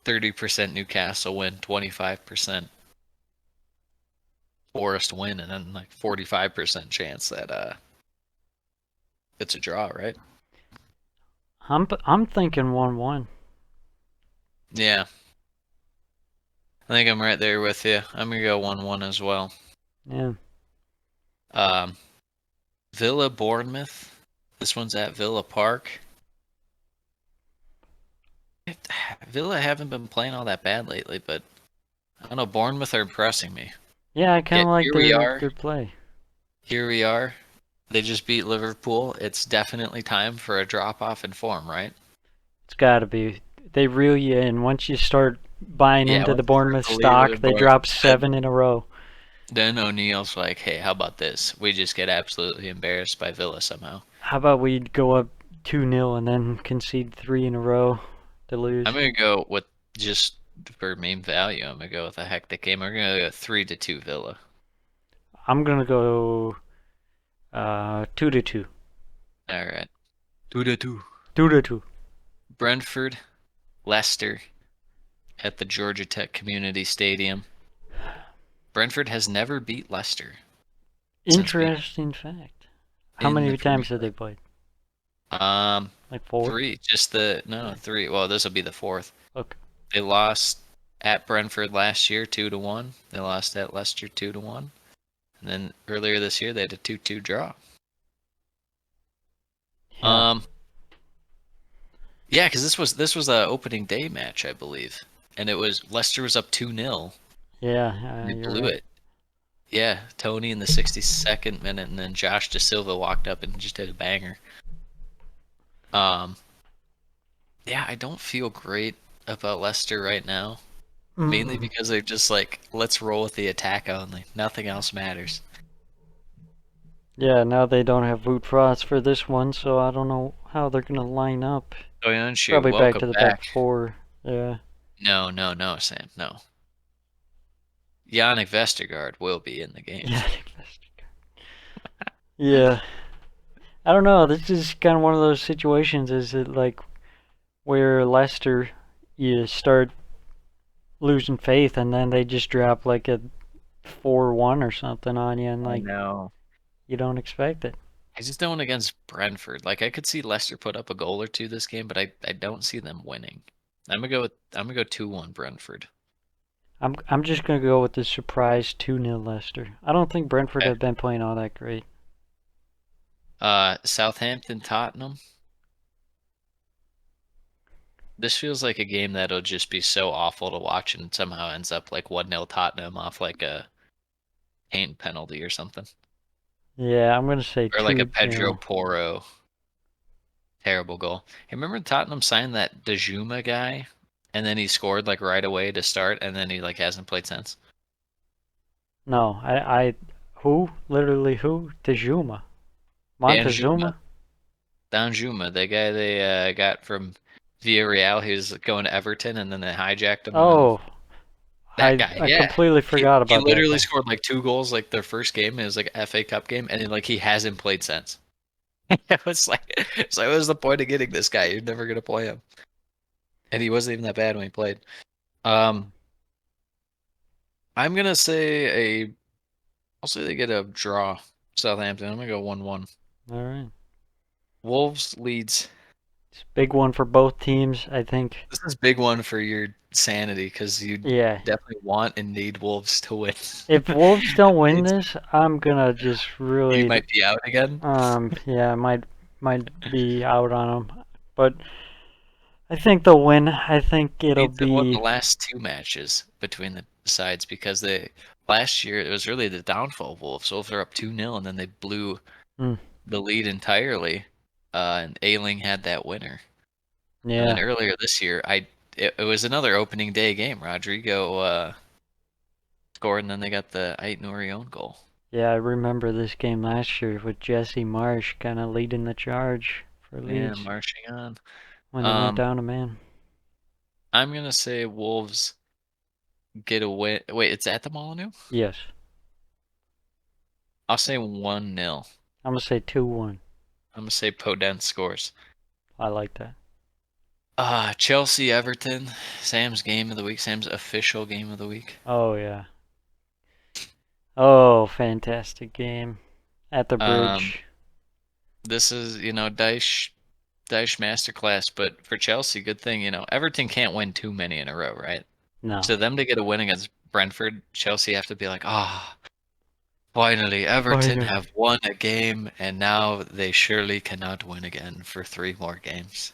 30% Newcastle win, 25% Forest win, and then like 45% chance that it's a draw, right? I'm thinking 1-1. Yeah. I think I'm right there with you. I'm going to go 1-1 as well. Yeah. Villa Bournemouth. This one's at Villa Park. Villa haven't been playing all that bad lately, but I don't know. Bournemouth are impressing me. Yeah, I kind of like here we are. their play. Here we are. They just beat Liverpool. It's definitely time for a drop-off in form, right? It's got to be. They reel you in. Once you start buying into the Bournemouth stock, they drop 7 in a row. Then O'Neill's like, hey, how about this? We just get absolutely embarrassed by Villa somehow. How about we go up 2-0 and then concede 3 in a row to lose? I'm going to go with, just for main value, I'm going to go with a hectic game. We're going to go 3-2 Villa. I'm going to go 2-2. All right. 2-2. 2-2. Brentford, Leicester at the Georgia Tech Community Stadium. Brentford has never beat Leicester. Interesting fact. How many times have they played? I Like 4? 3. Three. Well, this will be the 4th. Okay. They lost at Brentford last year 2-1. They lost at Leicester 2-1. And then earlier this year they had a 2-2 draw. Yeah. Yeah, because this was a opening day match, I believe, and it was Leicester was up 2-0. Yeah, They you're blew right. it. Yeah, Tony in the 62nd minute, and then Josh De Silva walked up and just did a banger. Yeah, I don't feel great about Leicester right now, mainly because they're just like, let's roll with the attack only. Nothing else matters. Yeah, now they don't have Wout Frost for this one, so I don't know how they're gonna line up. Soyuncu, Probably back welcome to the back. back 4. Yeah. No, Sam, no. Yannick Vestergaard will be in the game. Yeah. I don't know. This is kind of one of those situations. Is it like where Leicester, you start losing faith, and then they just drop like a 4-1 or something on you, and like No. you don't expect it. I just don't against Brentford. Like I could see Leicester put up a goal or two this game, but I don't see them winning. I'm gonna go 2-1 Brentford. I'm just gonna go with the surprise 2-0 Leicester. I don't think Brentford Okay. have been playing all that great. Southampton Tottenham. This feels like a game that'll just be so awful to watch and somehow ends up like 1-0 Tottenham off like a Kane penalty or something. Yeah, I'm gonna say Or like a Pedro 2-0. Porro terrible goal. Hey, remember Tottenham signed that Dejuma guy, and then he scored like right away to start, and then he like hasn't played since. No, who? Literally who? Tejuma. Montezuma? Danjuma, the guy they got from Villarreal. He was going to Everton, and then they hijacked him. Oh, That guy, I yeah. completely forgot about He literally that guy. scored like 2 goals like their first game. It was like a FA Cup game, and then like he hasn't played since. It was like, what was the point of getting this guy? You're never gonna play him. And he wasn't even that bad when he played. I'm gonna say I'll say they get a draw. Southampton. I'm gonna go 1-1. All right. Wolves Leeds. It's a big one for both teams, I think. This is a big one for your sanity because you Yeah. definitely want and need Wolves to win. If Wolves don't win this, I'm gonna just really You might be out again. yeah, might be out on them. But I think they'll win. I think it'll Leeds have won the be last 2 matches between the sides because last year it was really the downfall of Wolves. Wolves are up 2-0 and then they blew the lead entirely. And Ayling had that winner. And then yeah. earlier this year, it was another opening day game. Rodrigo scored, and then they got the Ait Nouri own goal. Yeah, I remember this game last year with Jesse Marsh kind of leading the charge for Yeah, Leeds marching on. when they went down a man. I'm gonna say Wolves get a win. Wait, it's at the Molineux? Yes. I'll say 1-0. I'm gonna say 2-1. I'm gonna say Podence scores. I like that. Chelsea Everton, Sam's game of the week. Sam's official game of the week. Oh yeah. Oh, fantastic game at the bridge. This is Dyche masterclass, but for Chelsea, good thing Everton can't win too many in a row, right? No. So them to get a win against Brentford, Chelsea have to be like, finally, Everton have won a game, and now they surely cannot win again for 3 more games.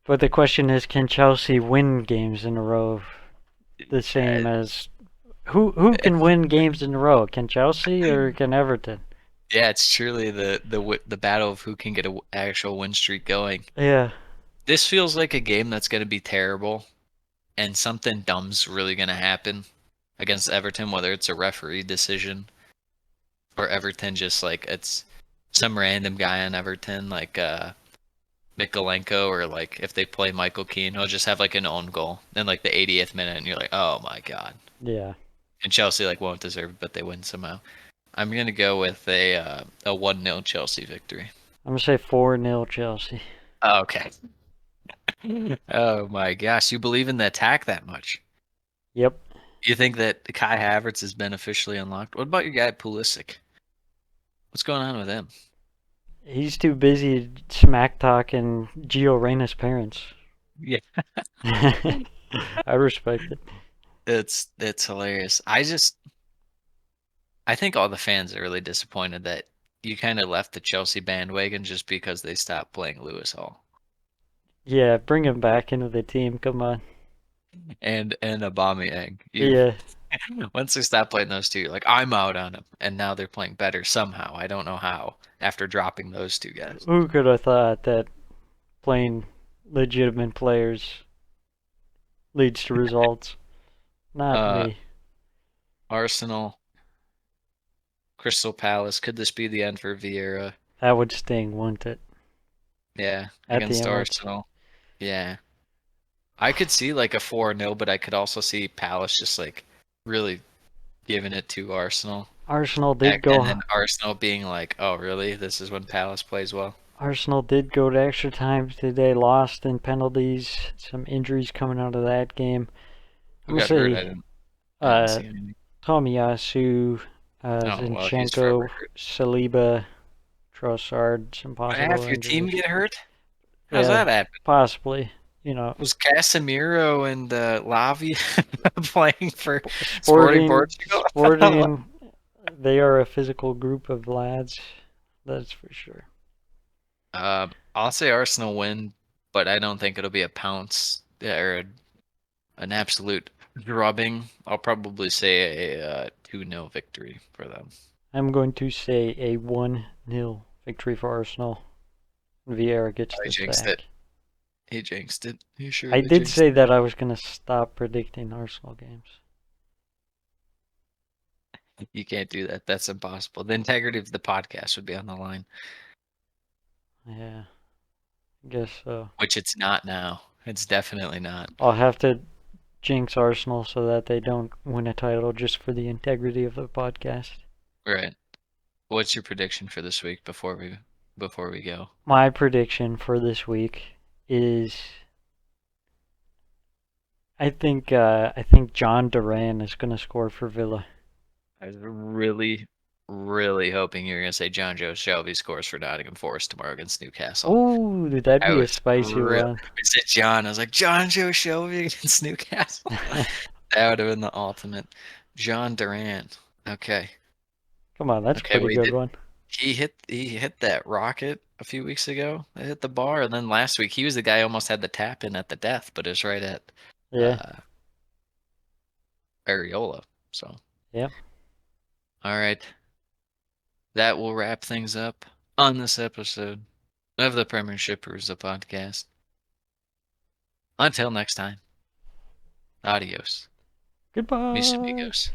But the question is, can Chelsea win games in a row? The same as who can win games in a row? Can Chelsea or can Everton? Yeah, it's truly the battle of who can get an actual win streak going. Yeah. This feels like a game that's going to be terrible, and something dumb's really going to happen against Everton, whether it's a referee decision or Everton just like it's some random guy on Everton like Mikolenko, or like if they play Michael Keane, he'll just have like an own goal in like the 80th minute, and you're like, oh my god. Yeah. And Chelsea like won't deserve it, but they win somehow. I'm gonna go with a 1-0 Chelsea victory. I'm gonna say 4-0 Chelsea. Oh, okay. Oh my gosh, you believe in the attack that much? Yep. You think that Kai Havertz has been officially unlocked? What about your guy Pulisic? What's going on with him? He's too busy smack talking Gio Reyna's parents. Yeah. I respect it. It's hilarious. I think all the fans are really disappointed that you kind of left the Chelsea bandwagon just because they stopped playing Lewis Hall Yeah, bring him back into the team. Come on. and Aubameyang. Yeah. Once they stop playing those two, you're like, I'm out on them, and now they're playing better somehow. I don't know how after dropping those two guys. Who could have thought that playing legitimate players leads to results? Not me. Arsenal, Crystal Palace. Could this be the end for Vieira? That would sting, wouldn't it? Yeah, At the against Emirates. Arsenal. Yeah. I could see like a 4-0, but I could also see Palace just like really giving it to Arsenal. Arsenal And did go. then Arsenal being like, oh, really? This is when Palace plays well? Arsenal did go to extra time today. Lost in penalties. Some injuries coming out of that game. I'm Who gonna got hurt? say I didn't see anything. Tomiyasu, well, he's Zinchenko, forever hurt. Saliba, Trossard. Some possible Half your injuries. team get hurt? How's Yeah, that happen? possibly. You know, Was Casemiro and Lavi playing for Sporting Sporting, Portugal? Sporting, they are a physical group of lads. That's for sure. I'll say Arsenal win, but I don't think it'll be a pounce or an absolute drubbing. I'll probably say a 2-0 victory for them. I'm going to say a 1-0 victory for Arsenal. Vieira gets I the jinxed sack. it. He jinxed it. He sure I did jinxed say it. that I was going to stop predicting Arsenal games. You can't do that. That's impossible. The integrity of the podcast would be on the line, Yeah, I guess so. which it's not now. It's definitely not. I'll have to jinx Arsenal so that they don't win a title just for the integrity of the podcast. Right. What's your prediction for this week before we go? My prediction for this week is I think John Duran is going to score for Villa. I was really, really hoping you were going to say John Joe Shelby scores for Nottingham Forest tomorrow against Newcastle. Ooh, that'd be a spicy one. I said John. I was like, John Joe Shelby against Newcastle. That would have been the ultimate. John Duran. Okay. Come on, that's a pretty good one. He hit that rocket a few weeks ago. It hit the bar, and then last week he was the guy who almost had the tap in at the death, but it's right at Areola. So yeah. All right. That will wrap things up on this episode of the Premiership Perusal podcast. Until next time. Adios. Goodbye. Mis amigos.